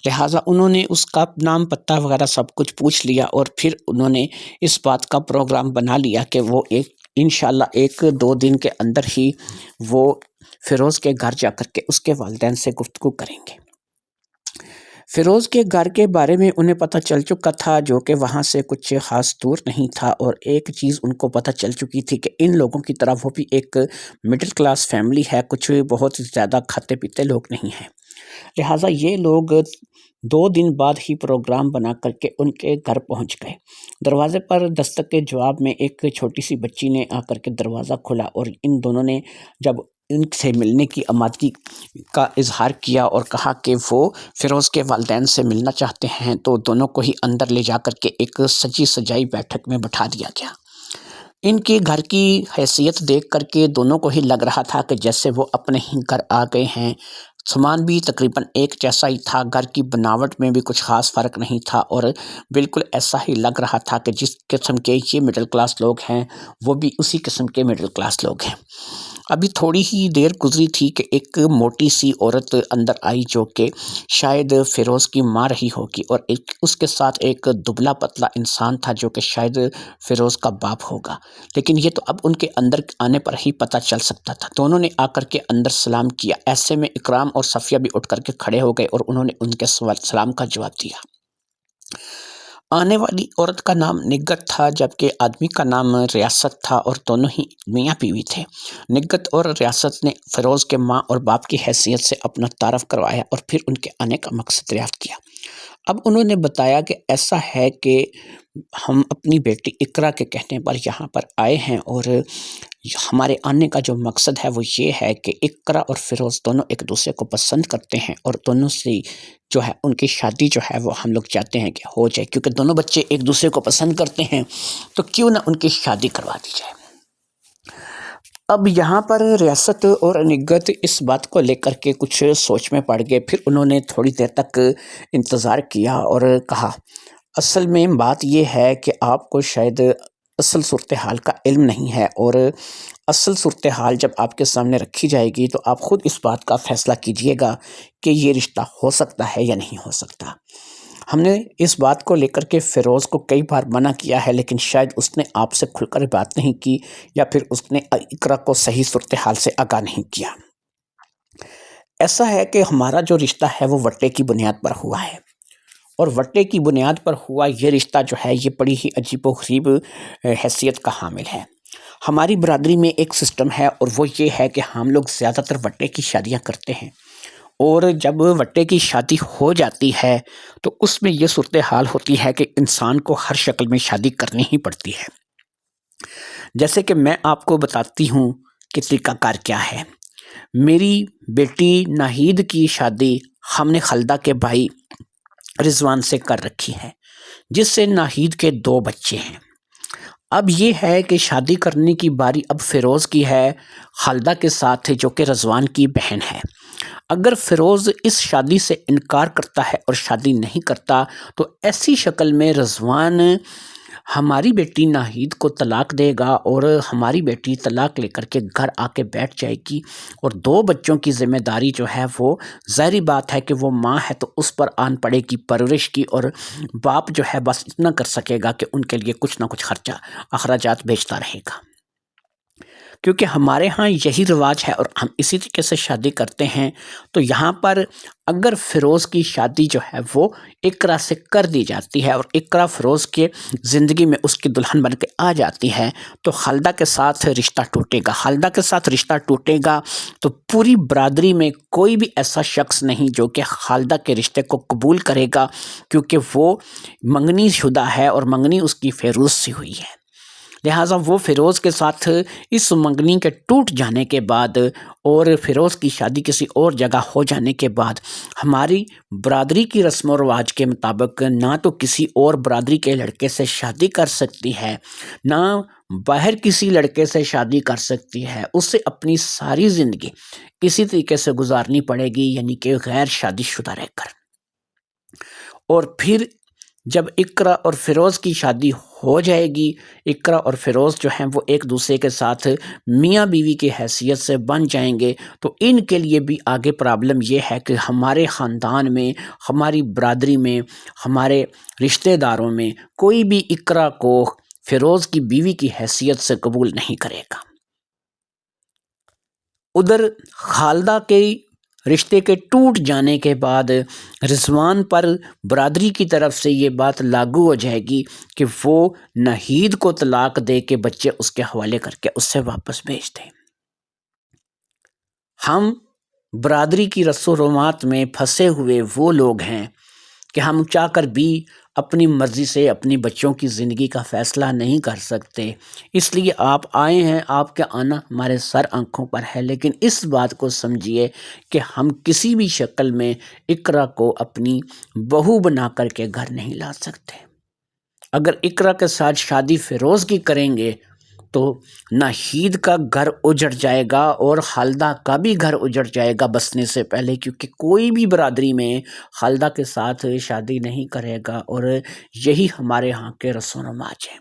لہٰذا انہوں نے اس کا نام پتہ وغیرہ سب کچھ پوچھ لیا، اور پھر انہوں نے اس بات کا پروگرام بنا لیا کہ وہ انشاءاللہ 1-2 دن کے اندر ہی وہ فیروز کے گھر جا کر کے اس کے والدین سے گفتگو کریں گے۔ فیروز کے گھر کے بارے میں انہیں پتہ چل چکا تھا، جو کہ وہاں سے کچھ خاص دور نہیں تھا، اور ایک چیز ان کو پتہ چل چکی تھی کہ ان لوگوں کی طرح وہ بھی ایک مڈل کلاس فیملی ہے، کچھ بہت زیادہ کھاتے پیتے لوگ نہیں ہیں۔ لہٰذا یہ لوگ 2 دن بعد ہی پروگرام بنا کر کے ان کے گھر پہنچ گئے۔ دروازے پر دستک کے جواب میں ایک چھوٹی سی بچی نے آ کر کے دروازہ کھولا، اور ان دونوں نے جب ان سے ملنے کی آمادگی کا اظہار کیا اور کہا کہ وہ فیروز کے والدین سے ملنا چاہتے ہیں، تو دونوں کو ہی اندر لے جا کر کے ایک سجی سجائی بیٹھک میں بٹھا دیا گیا۔ ان کے گھر کی حیثیت دیکھ کر کے دونوں کو ہی لگ رہا تھا کہ جیسے وہ اپنے ہی گھر آ گئے ہیں۔ سامان بھی تقریباً ایک جیسا ہی تھا، گھر کی بناوٹ میں بھی کچھ خاص فرق نہیں تھا، اور بالکل ایسا ہی لگ رہا تھا کہ جس قسم کے یہ مڈل کلاس لوگ ہیں وہ بھی اسی قسم کے مڈل کلاس لوگ ہیں۔ ابھی تھوڑی ہی دیر گزری تھی کہ ایک موٹی سی عورت اندر آئی، جو کہ شاید فیروز کی ماں رہی ہوگی، اور اس کے ساتھ ایک دبلا پتلا انسان تھا جو کہ شاید فیروز کا باپ ہوگا، لیکن یہ تو اب ان کے اندر آنے پر ہی پتہ چل سکتا تھا۔ دونوں نے آ کر کے اندر سلام کیا، ایسے میں اکرام اور صفیہ بھی اٹھ کر کے کھڑے ہو گئے اور انہوں نے ان کے سلام کا جواب دیا۔ آنے والی عورت کا نام نگت تھا، جبکہ آدمی کا نام ریاست تھا، اور دونوں ہی میاں بیوی تھے۔ نگت اور ریاست نے فیروز کے ماں اور باپ کی حیثیت سے اپنا تعارف کروایا اور پھر ان کے آنے کا مقصد دریافت کیا۔ اب انہوں نے بتایا کہ ایسا ہے کہ ہم اپنی بیٹی اقرا کے کہنے پر یہاں پر آئے ہیں، اور ہمارے آنے کا جو مقصد ہے وہ یہ ہے کہ اقرا اور فیروز دونوں ایک دوسرے کو پسند کرتے ہیں، اور دونوں سے جو ہے ان کی شادی جو ہے وہ ہم لوگ چاہتے ہیں کہ ہو جائے، کیونکہ دونوں بچے ایک دوسرے کو پسند کرتے ہیں، تو کیوں نہ ان کی شادی کروا دی جائے۔ اب یہاں پر ریاست اور نگت اس بات کو لے کر کے کچھ سوچ میں پڑ گئے۔ پھر انہوں نے تھوڑی دیر تک انتظار کیا اور کہا، اصل میں بات یہ ہے کہ آپ کو شاید اصل صورتحال کا علم نہیں ہے، اور اصل صورتحال جب آپ کے سامنے رکھی جائے گی تو آپ خود اس بات کا فیصلہ کیجئے گا کہ یہ رشتہ ہو سکتا ہے یا نہیں ہو سکتا۔ ہم نے اس بات کو لے کر کے فیروز کو کئی بار منع کیا ہے، لیکن شاید اس نے آپ سے کھل کر بات نہیں کی، یا پھر اس نے اقرا کو صحیح صورتحال سے آگاہ نہیں کیا۔ ایسا ہے کہ ہمارا جو رشتہ ہے وہ وٹے کی بنیاد پر ہوا ہے، اور وٹے کی بنیاد پر ہوا یہ رشتہ جو ہے یہ بڑی ہی عجیب و غریب حیثیت کا حامل ہے۔ ہماری برادری میں ایک سسٹم ہے، اور وہ یہ ہے کہ ہم لوگ زیادہ تر وٹے کی شادیاں کرتے ہیں، اور جب وٹے کی شادی ہو جاتی ہے تو اس میں یہ صورتحال ہوتی ہے کہ انسان کو ہر شکل میں شادی کرنی ہی پڑتی ہے۔ جیسے کہ میں آپ کو بتاتی ہوں کہ طریقہ کار کیا ہے۔ میری بیٹی ناہید کی شادی ہم نے خالدہ کے بھائی رضوان سے کر رکھی ہے، جس سے ناہید کے 2 بچے ہیں۔ اب یہ ہے کہ شادی کرنے کی باری اب فیروز کی ہے خالدہ کے ساتھ، جو کہ رضوان کی بہن ہے۔ اگر فیروز اس شادی سے انکار کرتا ہے اور شادی نہیں کرتا تو ایسی شکل میں رضوان ہماری بیٹی ناہید کو طلاق دے گا، اور ہماری بیٹی طلاق لے کر کے گھر آ کے بیٹھ جائے گی، اور 2 بچوں کی ذمہ داری جو ہے وہ ظاہری بات ہے کہ وہ ماں ہے تو اس پر آن پڑے گی پرورش کی، اور باپ جو ہے بس اتنا کر سکے گا کہ ان کے لیے کچھ نہ کچھ خرچہ اخراجات بھیجتا رہے گا۔ کیونکہ ہمارے ہاں یہی رواج ہے اور ہم اسی طریقے سے شادی کرتے ہیں، تو یہاں پر اگر فیروز کی شادی جو ہے وہ اقرا سے کر دی جاتی ہے، اور اقرا فیروز کے زندگی میں اس کی دلہن بن کے آ جاتی ہے، تو خالدہ کے ساتھ رشتہ ٹوٹے گا۔ خالدہ کے ساتھ رشتہ ٹوٹے گا تو پوری برادری میں کوئی بھی ایسا شخص نہیں جو کہ خالدہ کے رشتے کو قبول کرے گا، کیونکہ وہ منگنی شدہ ہے، اور منگنی اس کی فیروز سے ہوئی ہے۔ لہٰذا وہ فیروز کے ساتھ اس منگنی کے ٹوٹ جانے کے بعد اور فیروز کی شادی کسی اور جگہ ہو جانے کے بعد ہماری برادری کی رسم و رواج کے مطابق نہ تو کسی اور برادری کے لڑکے سے شادی کر سکتی ہے، نہ باہر کسی لڑکے سے شادی کر سکتی ہے، اس سے اپنی ساری زندگی اسی طریقے سے گزارنی پڑے گی، یعنی کہ غیر شادی شدہ رہ کر۔ اور پھر جب اقرا اور فیروز کی شادی ہو جائے گی، اقرا اور فیروز جو ہیں وہ ایک دوسرے کے ساتھ میاں بیوی کی حیثیت سے بن جائیں گے، تو ان کے لیے بھی آگے پرابلم یہ ہے کہ ہمارے خاندان میں، ہماری برادری میں، ہمارے رشتہ داروں میں کوئی بھی اقرا کو فیروز کی بیوی کی حیثیت سے قبول نہیں کرے گا۔ ادھر خالدہ کے رشتے کے ٹوٹ جانے کے بعد رضوان پر برادری کی طرف سے یہ بات لاگو ہو جائے گی کہ وہ ناہید کو طلاق دے کے بچے اس کے حوالے کر کے اس سے واپس بھیج دیں۔ ہم برادری کی رسم و رسومات میں پھنسے ہوئے وہ لوگ ہیں کہ ہم چاہ کر بھی اپنی مرضی سے اپنی بچوں کی زندگی کا فیصلہ نہیں کر سکتے۔ اس لیے آپ آئے ہیں، آپ کا آنا ہمارے سر آنکھوں پر ہے، لیکن اس بات کو سمجھیے کہ ہم کسی بھی شکل میں اقرا کو اپنی بہو بنا کر کے گھر نہیں لا سکتے۔ اگر اقرا کے ساتھ شادی فیروز کی کریں گے تو ناہید کا گھر اجڑ جائے گا، اور خالدہ کا بھی گھر اجڑ جائے گا بسنے سے پہلے، کیونکہ کوئی بھی برادری میں خالدہ کے ساتھ شادی نہیں کرے گا، اور یہی ہمارے ہاں کے رسم و رواج ہیں۔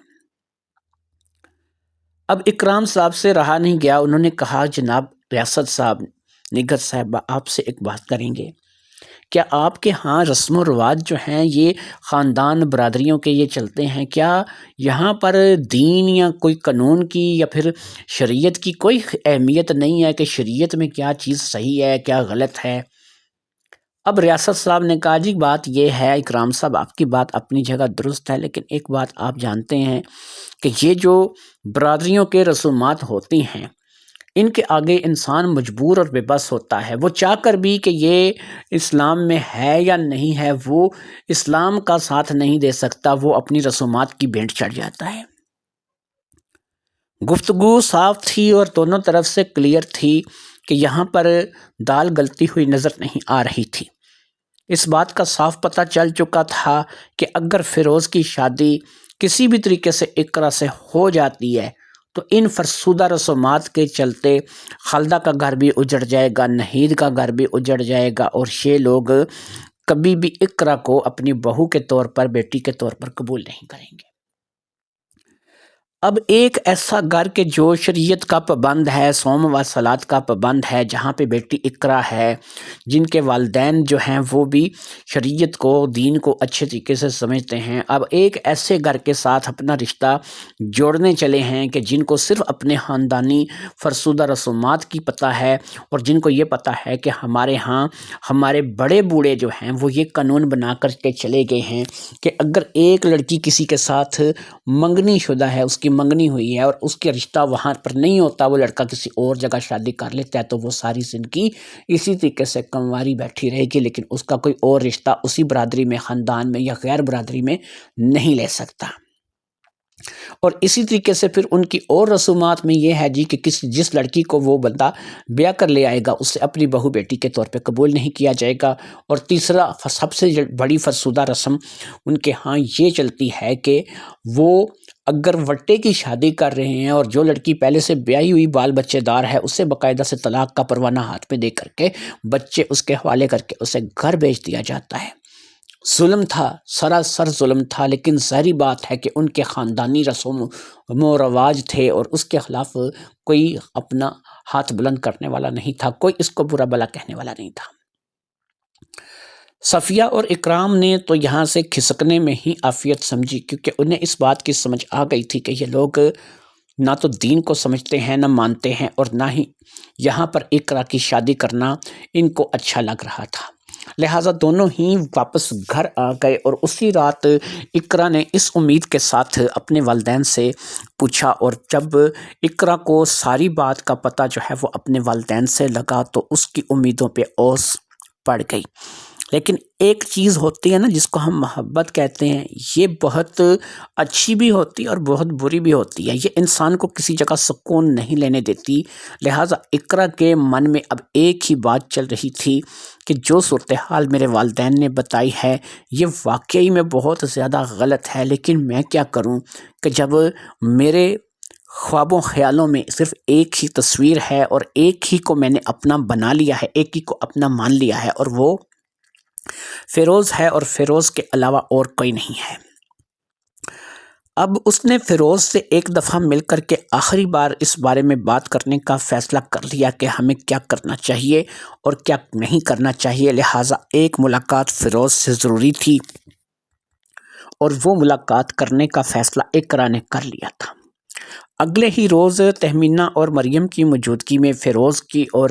اب اکرام صاحب سے رہا نہیں گیا، انہوں نے کہا جناب ریاست صاحب، نگہت صاحبہ آپ سے ایک بات کریں گے، کیا آپ کے ہاں رسم و رواج جو ہیں یہ خاندان برادریوں کے یہ چلتے ہیں؟ کیا یہاں پر دین یا کوئی قانون کی یا پھر شریعت کی کوئی اہمیت نہیں ہے کہ شریعت میں کیا چیز صحیح ہے کیا غلط ہے؟ اب ریاست صاحب نے کہا جی بات یہ ہے اکرام صاحب، آپ کی بات اپنی جگہ درست ہے، لیکن ایک بات آپ جانتے ہیں کہ یہ جو برادریوں کے رسومات ہوتی ہیں ان کے آگے انسان مجبور اور بے بس ہوتا ہے، وہ چاہ کر بھی کہ یہ اسلام میں ہے یا نہیں ہے، وہ اسلام کا ساتھ نہیں دے سکتا، وہ اپنی رسومات کی بھینٹ چڑھ جاتا ہے۔ گفتگو صاف تھی اور دونوں طرف سے کلیئر تھی کہ یہاں پر دال گلتی ہوئی نظر نہیں آ رہی تھی۔ اس بات کا صاف پتہ چل چکا تھا کہ اگر فیروز کی شادی کسی بھی طریقے سے اقرا سے ہو جاتی ہے تو ان فرسودہ رسومات کے چلتے خالدہ کا گھر بھی اجڑ جائے گا، ناہید کا گھر بھی اجڑ جائے گا، اور یہ لوگ کبھی بھی اقرا کو اپنی بہو کے طور پر، بیٹی کے طور پر قبول نہیں کریں گے۔ اب ایک ایسا گھر کہ جو شریعت کا پابند ہے، صوم و صلات کا پابند ہے، جہاں پہ بیٹی اقرا ہے، جن کے والدین جو ہیں وہ بھی شریعت کو، دین کو اچھے طریقے سے سمجھتے ہیں، اب ایک ایسے گھر کے ساتھ اپنا رشتہ جوڑنے چلے ہیں کہ جن کو صرف اپنے خاندانی فرسودہ رسومات کی پتہ ہے، اور جن کو یہ پتہ ہے کہ ہمارے ہاں ہمارے بڑے بوڑھے جو ہیں وہ یہ قانون بنا کر کے چلے گئے ہیں کہ اگر ایک لڑکی کسی کے ساتھ منگنی شدہ ہے، اس کی منگنی ہوئی ہے اور اس کے رشتہ وہاں پر نہیں ہوتا، وہ لڑکا کسی اور جگہ شادی کر لیتا ہے، تو وہ ساری زندگی اسی طریقے سے کنواری بیٹھی رہے گی، لیکن اس کا کوئی اور رشتہ اسی برادری میں، خاندان میں یا غیر برادری میں نہیں لے سکتا۔ اور اسی طریقے سے پھر ان کی اور رسومات میں یہ ہے جی کہ جس لڑکی کو وہ بندہ بیاہ کر لے آئے گا، اسے اپنی بہو بیٹی کے طور پہ قبول نہیں کیا جائے گا۔ اور تیسرا سب سے بڑی فرسودہ رسم ان کے ہاں یہ چلتی ہے کہ وہ اگر وٹے کی شادی کر رہے ہیں اور جو لڑکی پہلے سے بیاہی ہوئی بال بچے دار ہے، اسے باقاعدہ سے طلاق کا پروانہ ہاتھ میں دے کر کے بچے اس کے حوالے کر کے اسے گھر بھیج دیا جاتا ہے۔ ظلم تھا، سراسر ظلم تھا، لیکن ظاہری بات ہے کہ ان کے خاندانی رسوم و رواج تھے اور اس کے خلاف کوئی اپنا ہاتھ بلند کرنے والا نہیں تھا، کوئی اس کو برا بھلا کہنے والا نہیں تھا۔ صفیہ اور اکرام نے تو یہاں سے کھسکنے میں ہی عافیت سمجھی، کیونکہ انہیں اس بات کی سمجھ آ گئی تھی کہ یہ لوگ نہ تو دین کو سمجھتے ہیں، نہ مانتے ہیں، اور نہ ہی یہاں پر اقرا کی شادی کرنا ان کو اچھا لگ رہا تھا۔ لہٰذا دونوں ہی واپس گھر آ گئے، اور اسی رات اقرا نے اس امید کے ساتھ اپنے والدین سے پوچھا، اور جب اقرا کو ساری بات کا پتہ جو ہے وہ اپنے والدین سے لگا تو اس کی امیدوں پہ اوس پڑ گئی۔ لیکن ایک چیز ہوتی ہے نا جس کو ہم محبت کہتے ہیں، یہ بہت اچھی بھی ہوتی ہے اور بہت بری بھی ہوتی ہے، یہ انسان کو کسی جگہ سکون نہیں لینے دیتی۔ لہٰذا اقرا کے من میں اب ایک ہی بات چل رہی تھی کہ جو صورتحال میرے والدین نے بتائی ہے یہ واقعی میں بہت زیادہ غلط ہے، لیکن میں کیا کروں کہ جب میرے خوابوں خیالوں میں صرف ایک ہی تصویر ہے اور ایک ہی کو میں نے اپنا بنا لیا ہے، ایک ہی کو اپنا مان لیا ہے، اور وہ فیروز ہے، اور فیروز کے علاوہ اور کوئی نہیں ہے۔ اب اس نے فیروز سے ایک دفعہ مل کر کے آخری بار اس بارے میں بات کرنے کا فیصلہ کر لیا کہ ہمیں کیا کرنا چاہیے اور کیا نہیں کرنا چاہیے، لہٰذا ایک ملاقات فیروز سے ضروری تھی، اور وہ ملاقات کرنے کا فیصلہ اقرا نے کر لیا تھا۔ اگلے ہی روز تہمینہ اور مریم کی موجودگی میں فیروز کی اور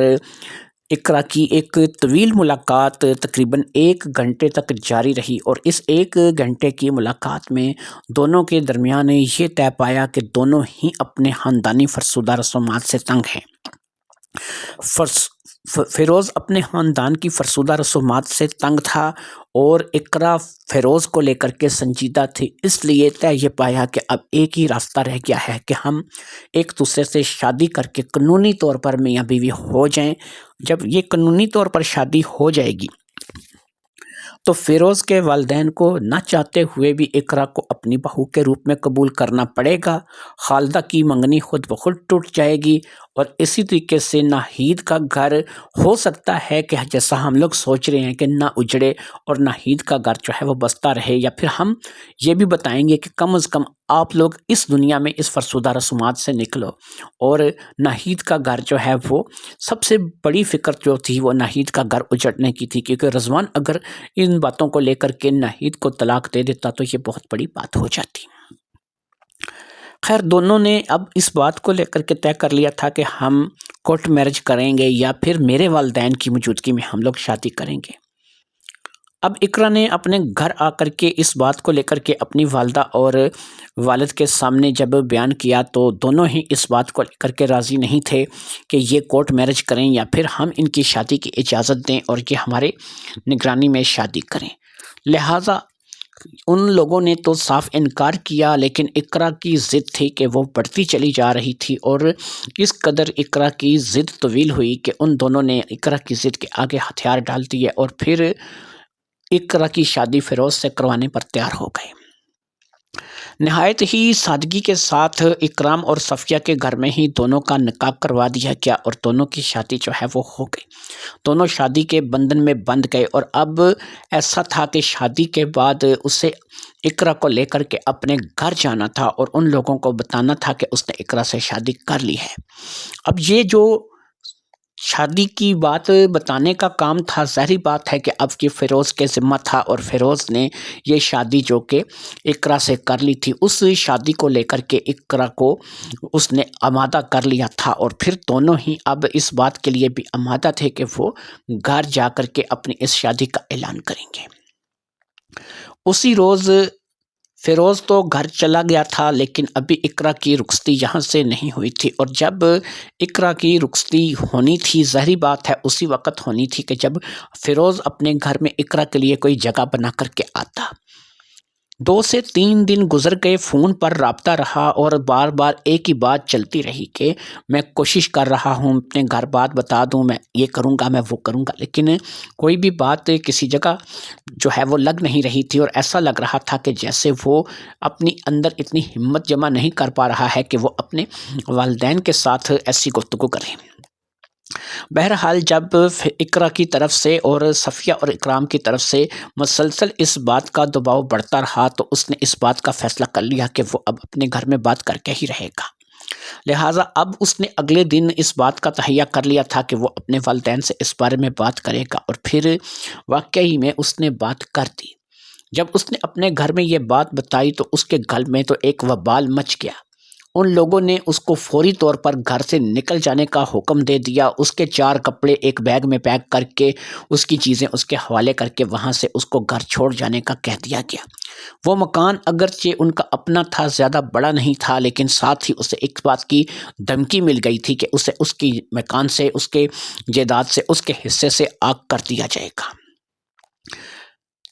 اقرا کی ایک طویل ملاقات تقریباً 1 گھنٹے تک جاری رہی، اور اس 1 گھنٹے کی ملاقات میں دونوں کے درمیان یہ طے پایا کہ دونوں ہی اپنے خاندانی فرسودہ رسومات سے تنگ ہیں۔ فیروز اپنے خاندان کی فرسودہ رسومات سے تنگ تھا، اور اقرا فیروز کو لے کر کے سنجیدہ تھی، اس لیے طے یہ پایا کہ اب ایک ہی راستہ رہ گیا ہے کہ ہم ایک دوسرے سے شادی کر کے قانونی طور پر میاں بیوی ہو جائیں۔ جب یہ قانونی طور پر شادی ہو جائے گی تو فیروز کے والدین کو نہ چاہتے ہوئے بھی اقرا کو اپنی بہو کے روپ میں قبول کرنا پڑے گا، خالدہ کی منگنی خود بخود ٹوٹ جائے گی، اور اسی طریقے سے ناہید کا گھر ہو سکتا ہے کہ جیسا ہم لوگ سوچ رہے ہیں کہ نہ اجڑے اور ناہید کا گھر جو ہے وہ بستا رہے، یا پھر ہم یہ بھی بتائیں گے کہ کم از کم آپ لوگ اس دنیا میں اس فرسودہ رسومات سے نکلو۔ اور ناہید کا گھر جو ہے وہ سب سے بڑی فکر جو تھی وہ ناہید کا گھر اجڑنے کی تھی، کیونکہ رضوان اگر ان باتوں کو لے کر کے ناہید کو طلاق دے دیتا تو یہ بہت بڑی بات ہو جاتی۔ خیر دونوں نے اب اس بات کو لے کر کے طے کر لیا تھا کہ ہم کورٹ میرج کریں گے یا پھر میرے والدین کی موجودگی میں ہم لوگ شادی کریں گے۔ اب اقرا نے اپنے گھر آ کر کے اس بات کو لے کر کے اپنی والدہ اور والد کے سامنے جب بیان کیا تو دونوں ہی اس بات کو لے کر کے راضی نہیں تھے کہ یہ کورٹ میرج کریں یا پھر ہم ان کی شادی کی اجازت دیں اور یہ ہمارے نگرانی میں شادی کریں۔ لہٰذا ان لوگوں نے تو صاف انکار کیا، لیکن اقرا کی ضد تھی کہ وہ بڑھتی چلی جا رہی تھی، اور اس قدر اقرا کی ضد طویل ہوئی کہ ان دونوں نے اقرا کی ضد کے آگے ہتھیار ڈال دیے اور پھر اقرا کی شادی فیروز سے کروانے پر تیار ہو گئے۔ نہایت ہی سادگی کے ساتھ اکرام اور صفیہ کے گھر میں ہی دونوں کا نکاح کروا دیا گیا اور دونوں کی شادی جو ہے وہ ہو گئی۔ دونوں شادی کے بندھن میں بندھ گئے اور اب ایسا تھا کہ شادی کے بعد اسے اقرا کو لے کر کے اپنے گھر جانا تھا اور ان لوگوں کو بتانا تھا کہ اس نے اقرا سے شادی کر لی ہے۔ اب یہ جو شادی کی بات بتانے کا کام تھا، ظاہری بات ہے کہ اب یہ فیروز کے ذمہ تھا اور فیروز نے یہ شادی جو کہ اقرا سے کر لی تھی، اس شادی کو لے کر کے اقرا کو اس نے آمادہ کر لیا تھا اور پھر دونوں ہی اب اس بات کے لیے بھی آمادہ تھے کہ وہ گھر جا کر کے اپنی اس شادی کا اعلان کریں گے۔ اسی روز فیروز تو گھر چلا گیا تھا، لیکن ابھی اقرا کی رخصتی یہاں سے نہیں ہوئی تھی، اور جب اقرا کی رخصتی ہونی تھی، ظاہری بات ہے اسی وقت ہونی تھی کہ جب فیروز اپنے گھر میں اقرا کے لیے کوئی جگہ بنا کر کے آتا۔ 2 سے 3 دن گزر گئے، فون پر رابطہ رہا اور بار بار ایک ہی بات چلتی رہی کہ میں کوشش کر رہا ہوں اپنے گھر بات بتا دوں، میں یہ کروں گا، میں وہ کروں گا، لیکن کوئی بھی بات کسی جگہ جو ہے وہ لگ نہیں رہی تھی، اور ایسا لگ رہا تھا کہ جیسے وہ اپنی اندر اتنی ہمت جمع نہیں کر پا رہا ہے کہ وہ اپنے والدین کے ساتھ ایسی گفتگو کرے۔ بہرحال جب اقرا کی طرف سے اور صفیہ اور اکرام کی طرف سے مسلسل اس بات کا دباؤ بڑھتا رہا، تو اس نے اس بات کا فیصلہ کر لیا کہ وہ اب اپنے گھر میں بات کر کے ہی رہے گا۔ لہٰذا اب اس نے اگلے دن اس بات کا تہیہ کر لیا تھا کہ وہ اپنے والدین سے اس بارے میں بات کرے گا، اور پھر واقعی میں اس نے بات کر دی۔ جب اس نے اپنے گھر میں یہ بات بتائی تو اس کے گھر میں تو ایک وبال مچ گیا۔ ان لوگوں نے اس کو فوری طور پر گھر سے نکل جانے کا حکم دے دیا، اس کے 4 کپڑے ایک بیگ میں پیک کر کے، اس کی چیزیں اس کے حوالے کر کے وہاں سے اس کو گھر چھوڑ جانے کا کہہ دیا گیا۔ وہ مکان اگرچہ ان کا اپنا تھا، زیادہ بڑا نہیں تھا، لیکن ساتھ ہی اسے ایک بات کی دھمکی مل گئی تھی کہ اسے اس کی مکان سے، اس کے جائیداد سے، اس کے حصے سے آگ کر دیا جائے گا۔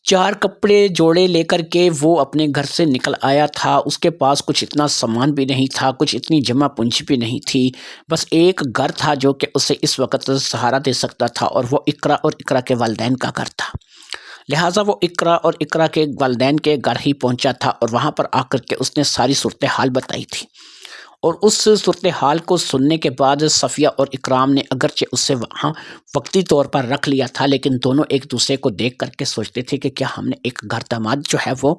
4 کپڑے جوڑے لے کر کے وہ اپنے گھر سے نکل آیا تھا۔ اس کے پاس کچھ اتنا سامان بھی نہیں تھا، کچھ اتنی جمع پونجی بھی نہیں تھی، بس ایک گھر تھا جو کہ اسے اس وقت سہارا دے سکتا تھا، اور وہ اقرا اور اقرا کے والدین کا گھر تھا۔ لہٰذا وہ اقرا اور اقرا کے والدین کے گھر ہی پہنچا تھا، اور وہاں پر آ کر کے اس نے ساری صورتحال بتائی تھی، اور اس صورتحال کو سننے کے بعد صفیہ اور اکرام نے اگرچہ اس سے وہاں وقتی طور پر رکھ لیا تھا، لیکن دونوں ایک دوسرے کو دیکھ کر کے سوچتے تھے کہ کیا ہم نے ایک گھر داماد جو ہے وہ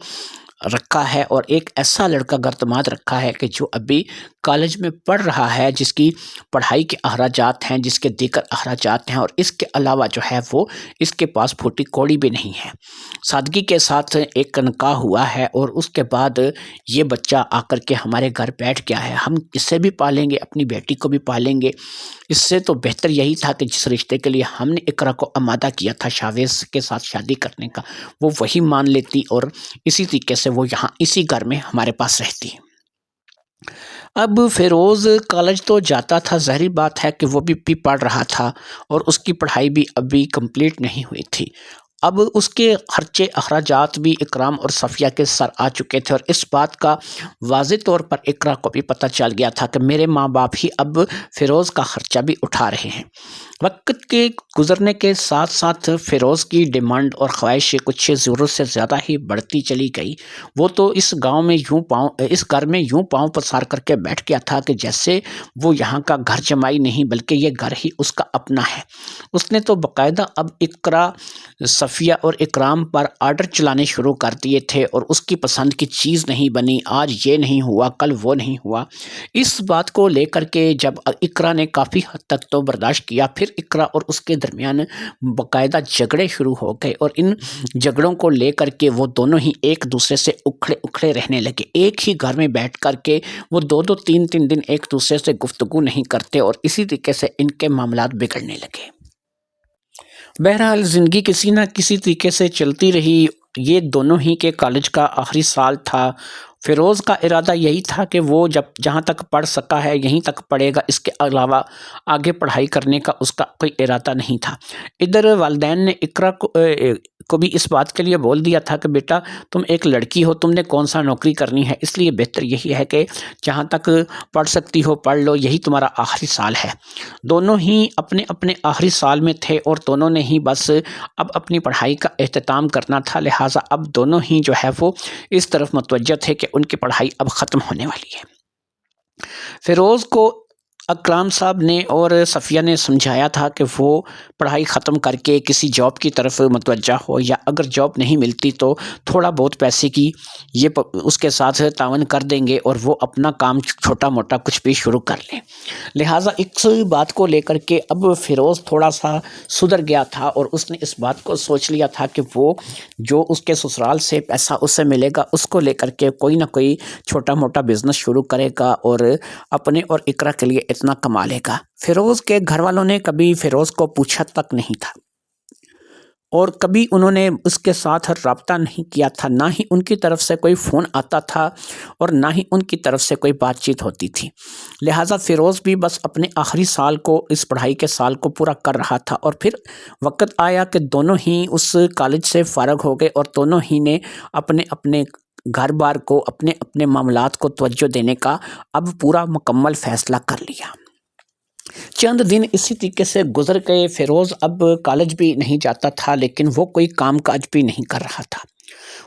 رکھا ہے، اور ایک ایسا لڑکا گھر داماد رکھا ہے کہ جو ابھی کالج میں پڑھ رہا ہے، جس کی پڑھائی کے اخراجات ہیں، جس کے دیگر اخراجات ہیں، اور اس کے علاوہ جو ہے وہ اس کے پاس پھوٹی کوڑی بھی نہیں ہے۔ سادگی کے ساتھ ایک نکاح ہوا ہے، اور اس کے بعد یہ بچہ آ کر کے ہمارے گھر بیٹھ گیا ہے، ہم اسے بھی پالیں گے، اپنی بیٹی کو بھی پالیں گے۔ اس سے تو بہتر یہی تھا کہ جس رشتے کے لیے ہم نے اقرا کو آمادہ کیا تھا شاویز کے ساتھ شادی کرنے کا، وہ وہی مان لیتی، اور اسی طریقے سے وہ یہاں اسی گھر میں ہمارے پاس رہتی۔ اب فیروز کالج تو جاتا تھا، ظاہری بات ہے کہ وہ بھی پڑھ رہا تھا، اور اس کی پڑھائی بھی ابھی کمپلیٹ نہیں ہوئی تھی۔ اب اس کے خرچے اخراجات بھی اکرام اور صفیہ کے سر آ چکے تھے، اور اس بات کا واضح طور پر اقرا کو بھی پتہ چل گیا تھا کہ میرے ماں باپ ہی اب فیروز کا خرچہ بھی اٹھا رہے ہیں۔ وقت کے گزرنے کے ساتھ ساتھ فیروز کی ڈیمانڈ اور خواہش کچھ ضرورت سے زیادہ ہی بڑھتی چلی گئی۔ وہ تو اس گاؤں میں اس گھر میں یوں پاؤں پسار کر کے بیٹھ گیا تھا کہ جیسے وہ یہاں کا گھر جمائی نہیں، بلکہ یہ گھر ہی اس کا اپنا ہے۔ اس نے تو باقاعدہ اب اقرا، صفیہ اور اکرام پر آرڈر چلانے شروع کر دیے تھے، اور اس کی پسند کی چیز نہیں بنی، آج یہ نہیں ہوا، کل وہ نہیں ہوا۔ اس بات کو لے کر کے جب اقرا نے کافی حد تک تو برداشت کیا، پھر اقرا اور اس کے درمیان باقاعدہ جھگڑے شروع ہو گئے، اور ان جھگڑوں کو لے کر کے وہ دونوں ہی ایک دوسرے سے اکھڑے رہنے لگے۔ ایک ہی گھر میں بیٹھ کر کے وہ 2 3 دن ایک دوسرے سے گفتگو نہیں کرتے، اور اسی طریقے سے ان کے معاملات بگڑنے لگے۔ بہرحال زندگی کسی نہ کسی طریقے سے چلتی رہی۔ یہ دونوں ہی کے کالج کا آخری سال تھا۔ فیروز کا ارادہ یہی تھا کہ وہ جہاں تک پڑھ سکا ہے یہیں تک پڑھے گا، اس کے علاوہ آگے پڑھائی کرنے کا اس کا کوئی ارادہ نہیں تھا۔ ادھر والدین نے اقرا کو بھی اس بات کے لیے بول دیا تھا کہ بیٹا تم ایک لڑکی ہو، تم نے کون سا نوکری کرنی ہے، اس لیے بہتر یہی ہے کہ جہاں تک پڑھ سکتی ہو پڑھ لو، یہی تمہارا آخری سال ہے۔ دونوں ہی اپنے اپنے آخری سال میں تھے، اور دونوں نے ہی بس اب اپنی پڑھائی کا اختتام کرنا تھا، لہٰذا اب دونوں ہی جو ہے وہ اس طرف متوجہ تھے کہ ان کی پڑھائی اب ختم ہونے والی ہے۔ فیروز کو اکرام صاحب نے اور صفیہ نے سمجھایا تھا کہ وہ پڑھائی ختم کر کے کسی جاب کی طرف متوجہ ہو، یا اگر جاب نہیں ملتی تو تھوڑا بہت پیسے کی یہ اس کے ساتھ تعاون کر دیں گے اور وہ اپنا کام چھوٹا موٹا کچھ بھی شروع کر لیں۔ لہٰذا اس بات کو لے کر کے اب فیروز تھوڑا سا سدھر گیا تھا، اور اس نے اس بات کو سوچ لیا تھا کہ وہ جو اس کے سسرال سے پیسہ اسے ملے گا اس کو لے کر کے کوئی نہ کوئی چھوٹا موٹا بزنس شروع کرے گا اور اپنے اور اقرا کے لیے اتنا کما لے گا۔ فیروز کے گھر والوں نے کبھی فیروز کو پوچھا تک نہیں تھا، اور کبھی انہوں نے اس کے ساتھ رابطہ نہیں کیا تھا، نہ ہی ان کی طرف سے کوئی فون آتا تھا اور نہ ہی ان کی طرف سے کوئی بات چیت ہوتی تھی۔ لہٰذا فیروز بھی بس اپنے آخری سال کو، اس پڑھائی کے سال کو پورا کر رہا تھا، اور پھر وقت آیا کہ دونوں ہی اس کالج سے فارغ ہو گئے، اور دونوں ہی نے اپنے اپنے گھر بار کو، اپنے اپنے معاملات کو توجہ دینے کا اب پورا مکمل فیصلہ کر لیا۔ چند دن اسی طریقے سے گزر گئے۔ فیروز اب کالج بھی نہیں جاتا تھا، لیکن وہ کوئی کام کاج بھی نہیں کر رہا تھا۔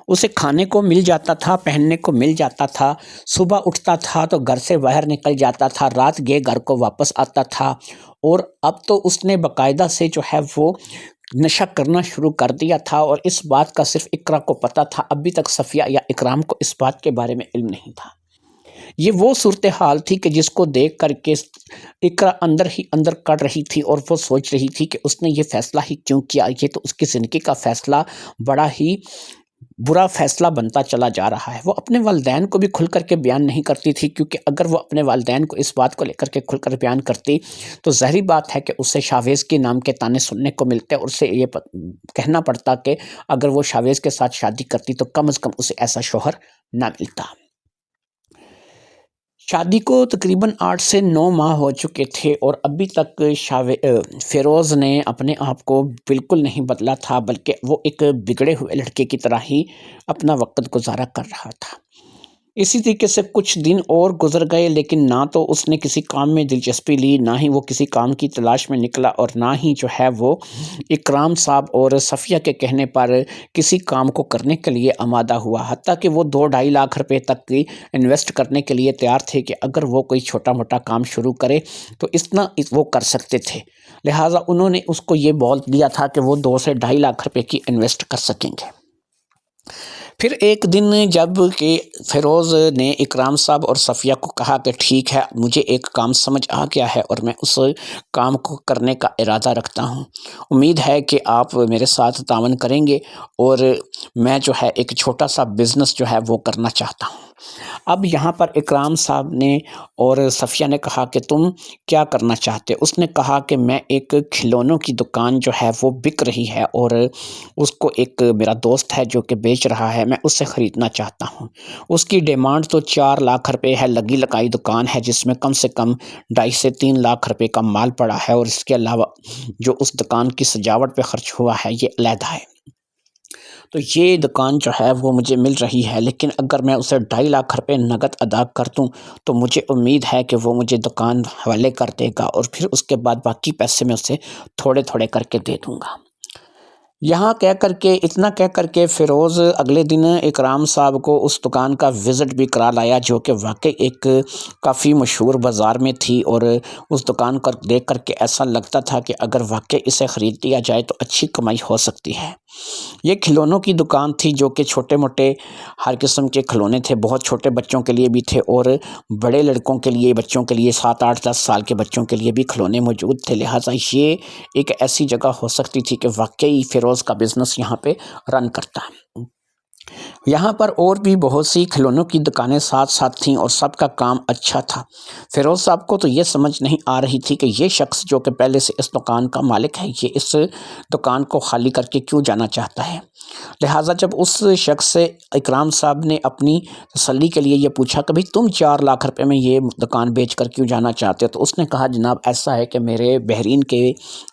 اسے کھانے کو مل جاتا تھا، پہننے کو مل جاتا تھا، صبح اٹھتا تھا تو گھر سے باہر نکل جاتا تھا، رات گئے گھر کو واپس آتا تھا، اور اب تو اس نے باقاعدہ سے جو ہے وہ نشہ کرنا شروع کر دیا تھا، اور اس بات کا صرف اقرا کو پتہ تھا۔ ابھی تک صفیہ یا اکرام کو اس بات کے بارے میں علم نہیں تھا۔ یہ وہ صورتحال تھی کہ جس کو دیکھ کر کے اقرا اندر ہی اندر کڑ رہی تھی، اور وہ سوچ رہی تھی کہ اس نے یہ فیصلہ ہی کیوں کیا، یہ تو اس کی زندگی کا فیصلہ بڑا ہی برا فیصلہ بنتا چلا جا رہا ہے۔ وہ اپنے والدین کو بھی کھل کر کے بیان نہیں کرتی تھی، کیونکہ اگر وہ اپنے والدین کو اس بات کو لے کر کے کھل کر بیان کرتی تو ظاہری بات ہے کہ اسے شاویز کے نام کے طعنے سننے کو ملتے، اور اسے یہ کہنا پڑتا کہ اگر وہ شاویز کے ساتھ شادی کرتی تو کم از کم اسے ایسا شوہر نہ ملتا۔ شادی کو تقریباً 8 سے 9 ماہ ہو چکے تھے، اور ابھی تک فیروز نے اپنے آپ کو بالکل نہیں بدلا تھا، بلکہ وہ ایک بگڑے ہوئے لڑکے کی طرح ہی اپنا وقت گزارا کر رہا تھا۔ اسی طریقے سے کچھ دن اور گزر گئے، لیکن نہ تو اس نے کسی کام میں دلچسپی لی، نہ ہی وہ کسی کام کی تلاش میں نکلا، اور نہ ہی جو ہے وہ اکرام صاحب اور صفیہ کے کہنے پر کسی کام کو کرنے کے لیے آمادہ ہوا، حتیٰ کہ وہ 2-2.5 لاکھ روپے تک کی انویسٹ کرنے کے لیے تیار تھے کہ اگر وہ کوئی چھوٹا موٹا کام شروع کرے تو اتنا وہ کر سکتے تھے۔ لہٰذا انہوں نے اس کو یہ بول دیا تھا کہ وہ 2 سے 2.5 لاکھ روپے کی انویسٹ کر سکیں گے۔ پھر ایک دن جب کہ فیروز نے اکرام صاحب اور صفیہ کو کہا کہ ٹھیک ہے، مجھے ایک کام سمجھ آ گیا ہے اور میں اس کام کو کرنے کا ارادہ رکھتا ہوں، امید ہے کہ آپ میرے ساتھ تعاون کریں گے، اور میں جو ہے ایک چھوٹا سا بزنس جو ہے وہ کرنا چاہتا ہوں۔ اب یہاں پر اکرام صاحب نے اور صفیہ نے کہا کہ تم کیا کرنا چاہتے؟ اس نے کہا کہ میں ایک کھلونوں کی دکان جو ہے وہ بک رہی ہے، اور اس کو ایک میرا دوست ہے جو کہ بیچ رہا ہے، میں اس سے خریدنا چاہتا ہوں۔ اس کی ڈیمانڈ تو 4 لاکھ روپے ہے، لگی لگائی دکان ہے جس میں کم سے کم 2.5 سے 3 لاکھ روپے کا مال پڑا ہے، اور اس کے علاوہ جو اس دکان کی سجاوٹ پہ خرچ ہوا ہے یہ علیحدہ ہے۔ تو یہ دکان جو ہے وہ مجھے مل رہی ہے، لیکن اگر میں اسے 2.5 لاکھ روپے نقد ادا کر دوں تو مجھے امید ہے کہ وہ مجھے دکان حوالے کر دے گا، اور پھر اس کے بعد باقی پیسے میں اسے تھوڑے تھوڑے کر کے دے دوں گا۔ اتنا کہہ کر کے فیروز اگلے دن اکرام صاحب کو اس دکان کا وزٹ بھی کرا لایا، جو کہ واقعی ایک کافی مشہور بازار میں تھی، اور اس دکان کو دیکھ کر کے ایسا لگتا تھا کہ اگر واقعی اسے خرید لیا جائے تو اچھی کمائی ہو سکتی ہے۔ یہ کھلونوں کی دکان تھی، جو کہ چھوٹے موٹے ہر قسم کے کھلونے تھے، بہت چھوٹے بچوں کے لیے بھی تھے اور بڑے لڑکوں کے لیے، بچوں کے لیے 7، 8، 10 سال کے بچوں کے لیے بھی کھلونے موجود تھے۔ لہٰذا یہ ایک ایسی جگہ ہو سکتی تھی کہ واقعی فیروز کا بزنس یہاں پہ رن کرتا ہے۔ یہاں پر اور بھی بہت سی کھلونوں کی دکانیں ساتھ ساتھ تھیں، اور سب کا کام اچھا تھا۔ فیروز صاحب کو تو یہ سمجھ نہیں آ رہی تھی کہ یہ شخص جو کہ پہلے سے اس دکان کا مالک ہے، یہ اس دکان کو خالی کر کے کیوں جانا چاہتا ہے۔ لہٰذا جب اس شخص سے اکرام صاحب نے اپنی تسلی کے لیے یہ پوچھا کہ بھئی تم 4 لاکھ روپے میں یہ دکان بیچ کر کیوں جانا چاہتے ہو، تو اس نے کہا جناب ایسا ہے کہ میرے بحرین کے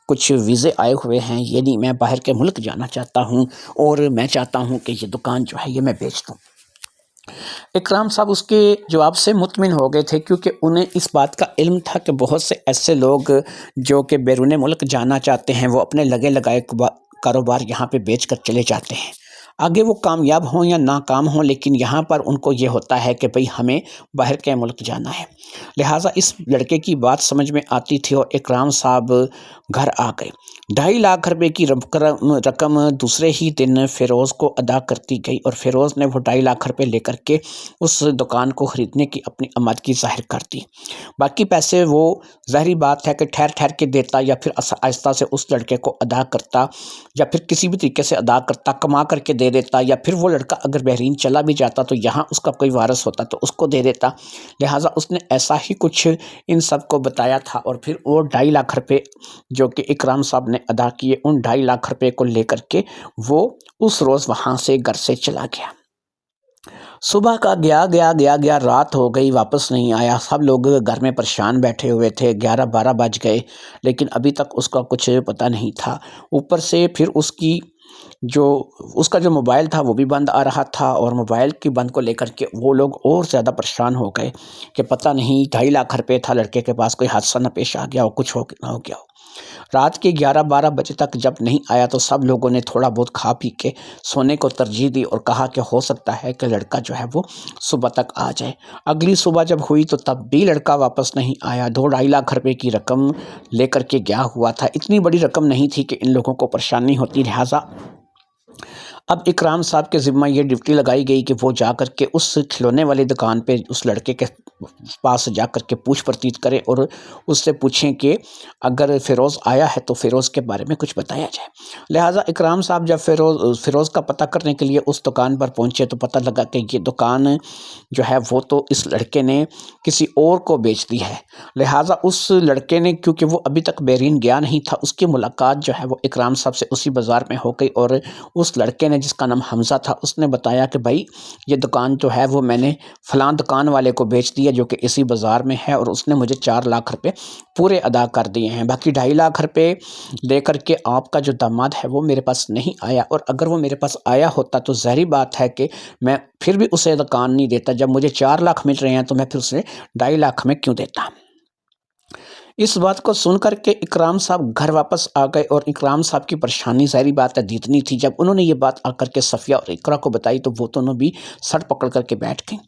کچھ ویزے آئے ہوئے ہیں، یعنی میں باہر کے ملک جانا چاہتا ہوں، اور میں چاہتا ہوں کہ یہ دکان جو ہے یہ میں بیچ دوں۔ اکرام صاحب اس کے جواب سے مطمئن ہو گئے تھے، کیونکہ انہیں اس بات کا علم تھا کہ بہت سے ایسے لوگ جو کہ بیرون ملک جانا چاہتے ہیں وہ اپنے لگے لگائے کاروبار یہاں پہ بیچ کر چلے جاتے ہیں۔ آگے وہ کامیاب ہوں یا ناکام ہوں، لیکن یہاں پر ان کو یہ ہوتا ہے کہ بھئی ہمیں باہر کے ملک جانا ہے۔ لہٰذا اس لڑکے کی بات سمجھ میں آتی تھی اور اکرام صاحب گھر آ گئے۔ 2.5 لاکھ روپے کی رقم دوسرے ہی دن فیروز کو ادا کرتی گئی اور فیروز نے وہ 2.5 لاکھ روپے لے کر کے اس دکان کو خریدنے کی اپنی آمادگی ظاہر کر دی۔ باقی پیسے وہ ظاہری بات ہے کہ ٹھہر ٹھہر کے دیتا یا پھر آہستہ سے اس لڑکے کو ادا کرتا یا پھر کسی بھی طریقے سے ادا کرتا، کما کر کے دے دیتا، یا پھر وہ لڑکا اگر بحرین چلا بھی جاتا تو یہاں اس کا کوئی وارث ہوتا تو اس کو دے دیتا۔ لہٰذا اس نے ایسا ہی کچھ ان سب کو بتایا تھا اور پھر وہ 2.5 لاکھ روپے جو کہ اکرام صاحب نے ادا کیے، ان 2.5 لاکھ روپے کو لے کر کے وہ اس روز وہاں سے گھر سے چلا گیا۔ صبح کا گیا، رات ہو گئی، واپس نہیں آیا۔ سب لوگ گھر میں پریشان بیٹھے ہوئے تھے، 11-12 بج گئے، لیکن ابھی تک اس کا کچھ پتہ نہیں تھا۔ اوپر سے پھر اس کا جو موبائل تھا وہ بھی بند آ رہا تھا، اور موبائل کی بند کو لے کر کے وہ لوگ اور زیادہ پریشان ہو گئے کہ پتہ نہیں 2.5 لاکھ روپے تھا لڑکے کے پاس، کوئی حادثہ نہ پیش آ گیا ہو، کچھ نہ ہو گیا ہو۔ رات کے 11-12 بجے تک جب نہیں آیا تو سب لوگوں نے تھوڑا بہت کھا پی کے سونے کو ترجیح دی اور کہا کہ ہو سکتا ہے کہ لڑکا جو ہے وہ صبح تک آ جائے۔ اگلی صبح جب ہوئی تو تب بھی لڑکا واپس نہیں آیا۔ 2.5 لاکھ روپے کی رقم لے کر کے گیا ہوا تھا۔ اتنی بڑی رقم نہیں تھی کہ ان لوگوں کو پریشانی ہوتی، لہٰذا اب اکرام صاحب کے ذمہ یہ ڈیوٹی لگائی گئی کہ وہ جا کر کے اس کھلونے والی دکان پہ اس لڑکے کے پاس جا کر کے پوچھ پرچیت کرے اور اس سے پوچھیں کہ اگر فیروز آیا ہے تو فیروز کے بارے میں کچھ بتایا جائے۔ لہٰذا اکرام صاحب جب فیروز کا پتہ کرنے کے لیے اس دکان پر پہنچے تو پتہ لگا کہ یہ دکان جو ہے وہ تو اس لڑکے نے کسی اور کو بیچ دی ہے۔ لہٰذا اس لڑکے نے، کیونکہ وہ ابھی تک بحرین گیا نہیں تھا، اس کی ملاقات جو ہے وہ اکرام صاحب سے اسی بازار میں ہو گئی، اور اس لڑکے نے جس کا نام حمزہ تھا اس نے بتایا کہ بھائی یہ دکان جو ہے وہ میں نے فلاں دکان والے کو بیچ دی ہے جو کہ اسی بازار میں ہے، اور اس نے مجھے 4 لاکھ روپے پورے ادا کر دیے ہیں۔ باقی 2.5 لاکھ روپے لے کر کے آپ کا جو داماد ہے وہ میرے پاس نہیں آیا، اور اگر وہ میرے پاس آیا ہوتا تو ظاہری بات ہے کہ میں پھر بھی اسے دکان نہیں دیتا۔ جب مجھے 4 لاکھ مل رہے ہیں تو میں پھر اسے 2.5 لاکھ میں کیوں دیتا۔ اس بات کو سن کر کے اکرام صاحب گھر واپس آ گئے، اور اکرام صاحب کی پریشانی ظاہری بات ہے جتنی تھی، جب انہوں نے یہ بات آ کر کے صفیہ اور اقرا کو بتائی تو وہ دونوں بھی سر پکڑ کر کے بیٹھ گئیں۔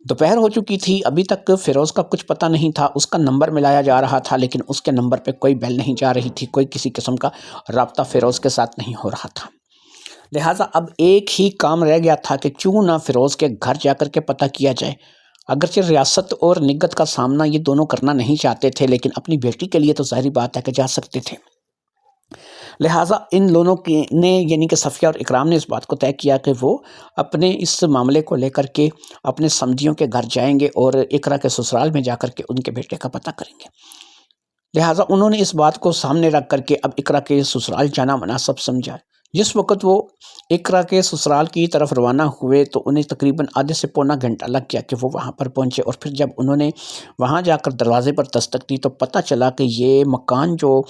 دوپہر ہو چکی تھی، ابھی تک فیروز کا کچھ پتہ نہیں تھا۔ اس کا نمبر ملایا جا رہا تھا لیکن اس کے نمبر پہ کوئی بیل نہیں جا رہی تھی، کوئی کسی قسم کا رابطہ فیروز کے ساتھ نہیں ہو رہا تھا۔ لہٰذا اب ایک ہی کام رہ گیا تھا کہ کیوں نہ فیروز کے گھر جا کر کے پتہ کیا جائے۔ اگرچہ ریاست اور نگت کا سامنا یہ دونوں کرنا نہیں چاہتے تھے، لیکن اپنی بیٹی کے لیے تو ظاہری بات ہے کہ جا سکتے تھے۔ لہٰذا ان دونوں نے، یعنی کہ صفیہ اور اکرام نے اس بات کو طے کیا کہ وہ اپنے اس معاملے کو لے کر کے اپنے سمدھیوں کے گھر جائیں گے اور اقرا کے سسرال میں جا کر کے ان کے بیٹے کا پتہ کریں گے۔ لہٰذا انہوں نے اس بات کو سامنے رکھ کر کے اب اقرا کے سسرال جانا مناسب سمجھا۔ جس وقت وہ اقرا کے سسرال کی طرف روانہ ہوئے تو انہیں تقریباً آدھے سے پونا گھنٹہ لگ گیا کہ وہ وہاں پر پہنچے، اور پھر جب انہوں نے وہاں جا کر دروازے پر دستک دی تو پتہ چلا کہ یہ مکان جو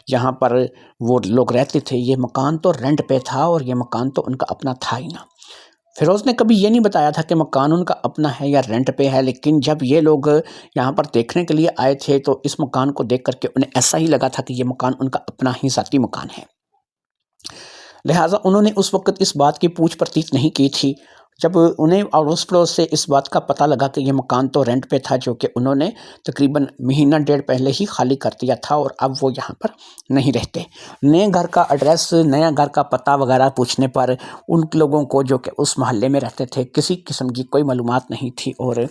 یہاں پر وہ لوگ رہتے تھے، یہ مکان تو رینٹ پہ تھا، اور یہ مکان تو ان کا اپنا تھا ہی نہ۔ فیروز نے کبھی یہ نہیں بتایا تھا کہ مکان ان کا اپنا ہے یا رینٹ پہ ہے، لیکن جب یہ لوگ یہاں پر دیکھنے کے لیے آئے تھے تو اس مکان کو دیکھ کر کے انہیں ایسا ہی لگا تھا کہ یہ مکان ان کا اپنا ہی ذاتی مکان ہے۔ لہٰذا انہوں نے اس وقت اس بات کی پوچھ پرچیت نہیں کی تھی۔ جب انہیں اڑوس پڑوس سے اس بات کا پتہ لگا کہ یہ مکان تو رینٹ پہ تھا، جو کہ انہوں نے تقریباً مہینہ ڈیڑھ پہلے ہی خالی کر دیا تھا، اور اب وہ یہاں پر نہیں رہتے۔ نئے گھر کا ایڈریس، نیا گھر کا پتہ وغیرہ پوچھنے پر ان لوگوں کو جو کہ اس محلے میں رہتے تھے کسی قسم کی کوئی معلومات نہیں تھی، اور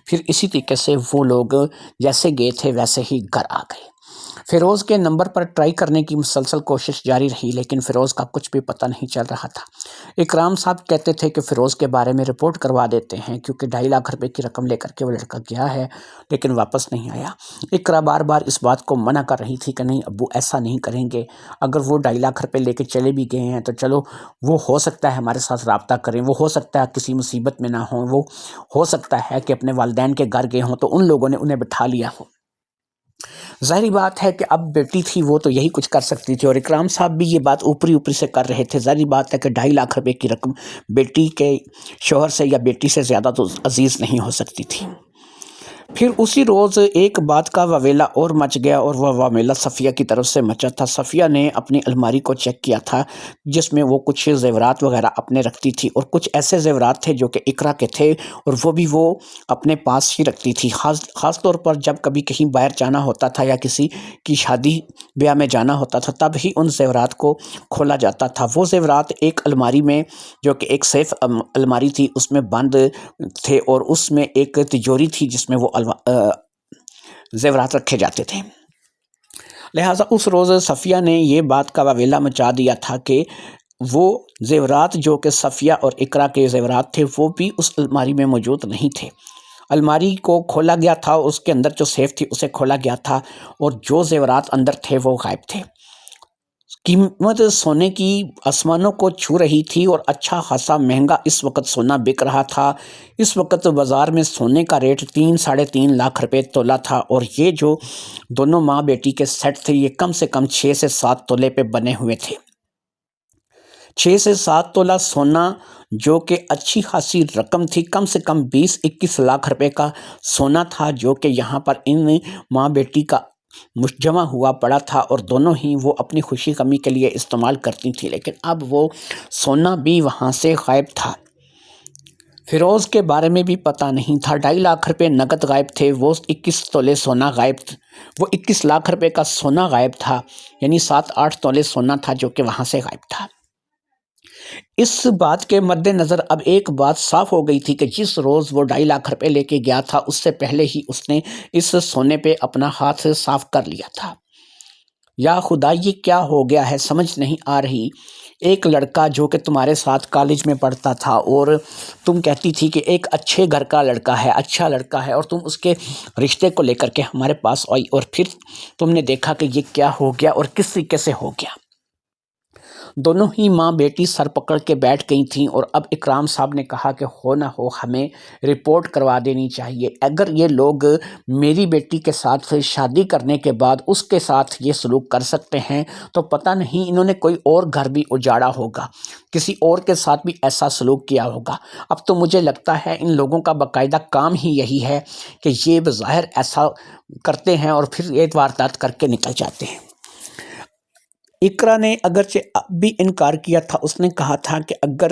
پھر اسی طریقے سے وہ لوگ جیسے گئے تھے ویسے ہی گھر آ گئے۔ فیروز کے نمبر پر ٹرائی کرنے کی مسلسل کوشش جاری رہی، لیکن فیروز کا کچھ بھی پتہ نہیں چل رہا تھا۔ اکرام صاحب کہتے تھے کہ فیروز کے بارے میں رپورٹ کروا دیتے ہیں، کیونکہ 2.5 لاکھ روپے کی رقم لے کر کے وہ لڑکا گیا ہے لیکن واپس نہیں آیا۔ اقرا بار بار اس بات کو منع کر رہی تھی کہ نہیں ابو ایسا نہیں کریں گے، اگر وہ 2.5 لاکھ روپے لے کے چلے بھی گئے ہیں تو چلو وہ ہو سکتا ہے ہمارے ساتھ رابطہ کریں، وہ ہو سکتا ہے کسی مصیبت میں نہ ہوں، وہ ہو سکتا ہے کہ اپنے والدین کے گھر گئے ہوں تو ان لوگوں نے انہیں بٹھا لیا ہو۔ ظاہری بات ہے کہ اب بیٹی تھی وہ تو یہی کچھ کر سکتی تھی، اور اکرام صاحب بھی یہ بات اوپری اوپری سے کر رہے تھے۔ ظاہری بات ہے کہ 2.5 لاکھ روپے کی رقم بیٹی کے شوہر سے یا بیٹی سے زیادہ تو عزیز نہیں ہو سکتی تھی۔ پھر اسی روز ایک بات کا واویلا اور مچ گیا، اور وہ واویلا صفیہ کی طرف سے مچا تھا۔ صفیہ نے اپنی الماری کو چیک کیا تھا جس میں وہ کچھ زیورات وغیرہ اپنے رکھتی تھی، اور کچھ ایسے زیورات تھے جو کہ اقرا کے تھے، اور وہ بھی وہ اپنے پاس ہی رکھتی تھی۔ خاص طور پر جب کبھی کہیں باہر جانا ہوتا تھا یا کسی کی شادی بیاہ میں جانا ہوتا تھا، تب ہی ان زیورات کو کھولا جاتا تھا۔ وہ زیورات ایک الماری میں، جو کہ ایک سیف الماری تھی، اس میں بند تھے، اور اس میں ایک تجوری تھی جس میں وہ زیورات رکھے جاتے تھے۔ لہٰذا اس روز صفیہ نے یہ بات کا واویلا مچا دیا تھا کہ وہ زیورات جو کہ صفیہ اور اقرا کے زیورات تھے، وہ بھی اس الماری میں موجود نہیں تھے۔ الماری کو کھولا گیا تھا، اس کے اندر جو سیف تھی اسے کھولا گیا تھا، اور جو زیورات اندر تھے وہ غائب تھے۔ قیمت سونے کی آسمانوں کو چھو رہی تھی، اور اچھا خاصا مہنگا اس وقت سونا بک رہا تھا۔ اس وقت بازار میں سونے کا ریٹ 3-3.5 لاکھ روپے تولہ تھا، اور یہ جو دونوں ماں بیٹی کے سیٹ تھے یہ کم سے کم 6 سے 7 تولے پہ بنے ہوئے تھے۔ 6 سے 7 تولہ سونا جو کہ اچھی خاصی رقم تھی، کم سے کم 20-21 لاکھ روپے کا سونا تھا، جو کہ یہاں پر ان ماں بیٹی کا جمع ہوا پڑا تھا، اور دونوں ہی وہ اپنی خوشی غمی کے لیے استعمال کرتی تھی۔ لیکن اب وہ سونا بھی وہاں سے غائب تھا۔ فیروز کے بارے میں بھی پتہ نہیں تھا۔ 2.5 لاکھ روپے نقد غائب تھے، وہ 21 تولے سونا غائب، وہ 21 لاکھ روپے کا سونا غائب تھا، یعنی 7-8 تولے سونا تھا جو کہ وہاں سے غائب تھا۔ اس بات کے مد نظر اب ایک بات صاف ہو گئی تھی کہ جس روز وہ 2.5 لاکھ روپے لے کے گیا تھا، اس سے پہلے ہی اس نے اس سونے پہ اپنا ہاتھ صاف کر لیا تھا۔ یا خدا، یہ کیا ہو گیا ہے، سمجھ نہیں آ رہی۔ ایک لڑکا جو کہ تمہارے ساتھ کالج میں پڑھتا تھا، اور تم کہتی تھی کہ ایک اچھے گھر کا لڑکا ہے، اچھا لڑکا ہے، اور تم اس کے رشتے کو لے کر کے ہمارے پاس آئی، اور پھر تم نے دیکھا کہ یہ کیا ہو گیا اور کس طریقے سے ہو گیا۔ دونوں ہی ماں بیٹی سر پکڑ کے بیٹھ گئی تھیں، اور اب اکرام صاحب نے کہا کہ ہو نہ ہو ہمیں رپورٹ کروا دینی چاہیے۔ اگر یہ لوگ میری بیٹی کے ساتھ شادی کرنے کے بعد اس کے ساتھ یہ سلوک کر سکتے ہیں، تو پتہ نہیں انہوں نے کوئی اور گھر بھی اجاڑا ہوگا، کسی اور کے ساتھ بھی ایسا سلوک کیا ہوگا۔ اب تو مجھے لگتا ہے ان لوگوں کا باقاعدہ کام ہی یہی ہے کہ یہ بظاہر ایسا کرتے ہیں اور پھر یہ واردات کر کے نکل جاتے ہیں۔ اقرا نے اگرچہ اب بھی انکار کیا تھا، اس نے کہا تھا کہ اگر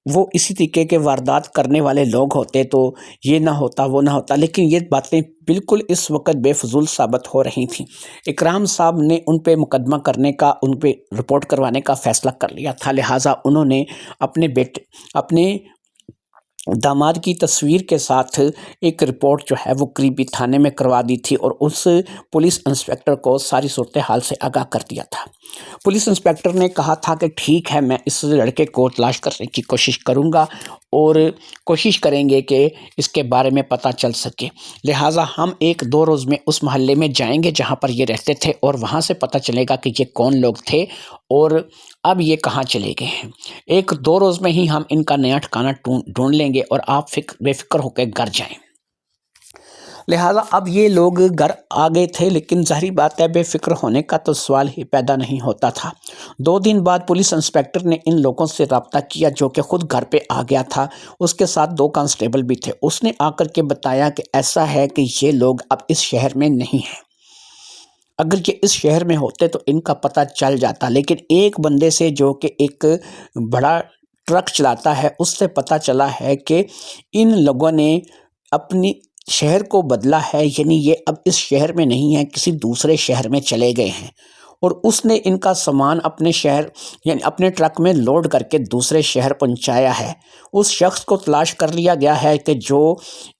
وہ اسی طریقے کے واردات کرنے والے لوگ ہوتے تو یہ نہ ہوتا وہ نہ ہوتا، لیکن یہ باتیں بالکل اس وقت بے فضول ثابت ہو رہی تھیں۔ اکرام صاحب نے ان پہ مقدمہ کرنے کا، ان پہ رپورٹ کروانے کا فیصلہ کر لیا تھا، لہٰذا انہوں نے اپنے داماد کی تصویر کے ساتھ ایک رپورٹ جو ہے وہ قریبی تھانے میں کروا دی تھی، اور اس پولیس انسپکٹر کو ساری صورتحال سے آگاہ کر دیا تھا۔ پولیس انسپکٹر نے کہا تھا کہ ٹھیک ہے، میں اس لڑکے کو تلاش کرنے کی کوشش کروں گا، اور کوشش کریں گے کہ اس کے بارے میں پتہ چل سکے۔ لہٰذا ہم 1-2 روز میں اس محلے میں جائیں گے جہاں پر یہ رہتے تھے، اور وہاں سے پتہ چلے گا کہ یہ کون لوگ تھے اور اب یہ کہاں چلے گئے ہیں۔ 1-2 روز میں ہی ہم ان کا نیا ٹھکانہ ڈھونڈ لیں گے، اور آپ بے فکر ہو کے گھر جائیں۔ لہٰذا اب یہ لوگ گھر آ گئے تھے، لیکن ظاہری بات ہے بے فکر ہونے کا تو سوال ہی پیدا نہیں ہوتا تھا۔ 2 دن بعد پولیس انسپکٹر نے ان لوگوں سے رابطہ کیا جو کہ خود گھر پہ آ گیا تھا، اس کے ساتھ 2 کانسٹیبل بھی تھے۔ اس نے آ کر کے بتایا کہ ایسا ہے کہ یہ لوگ اب اس شہر میں نہیں ہیں، اگر یہ اس شہر میں ہوتے تو ان کا پتہ چل جاتا، لیکن ایک بندے سے جو کہ ایک بڑا ٹرک چلاتا ہے، اس سے پتہ چلا ہے کہ ان لوگوں نے اپنی شہر کو بدلا ہے، یعنی یہ اب اس شہر میں نہیں ہیں، کسی دوسرے شہر میں چلے گئے ہیں، اور اس نے ان کا سامان اپنے شہر یعنی اپنے ٹرک میں لوڈ کر کے دوسرے شہر پہنچایا ہے۔ اس شخص کو تلاش کر لیا گیا ہے کہ جو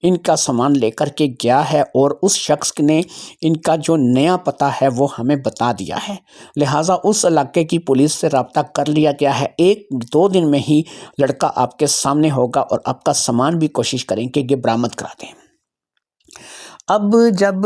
ان کا سامان لے کر کے گیا ہے، اور اس شخص نے ان کا جو نیا پتہ ہے وہ ہمیں بتا دیا ہے، لہٰذا اس علاقے کی پولیس سے رابطہ کر لیا گیا ہے۔ 1-2 دن میں ہی لڑکا آپ کے سامنے ہوگا، اور آپ کا سامان بھی کوشش کریں کہ یہ برآمد کرا دیں۔ اب جب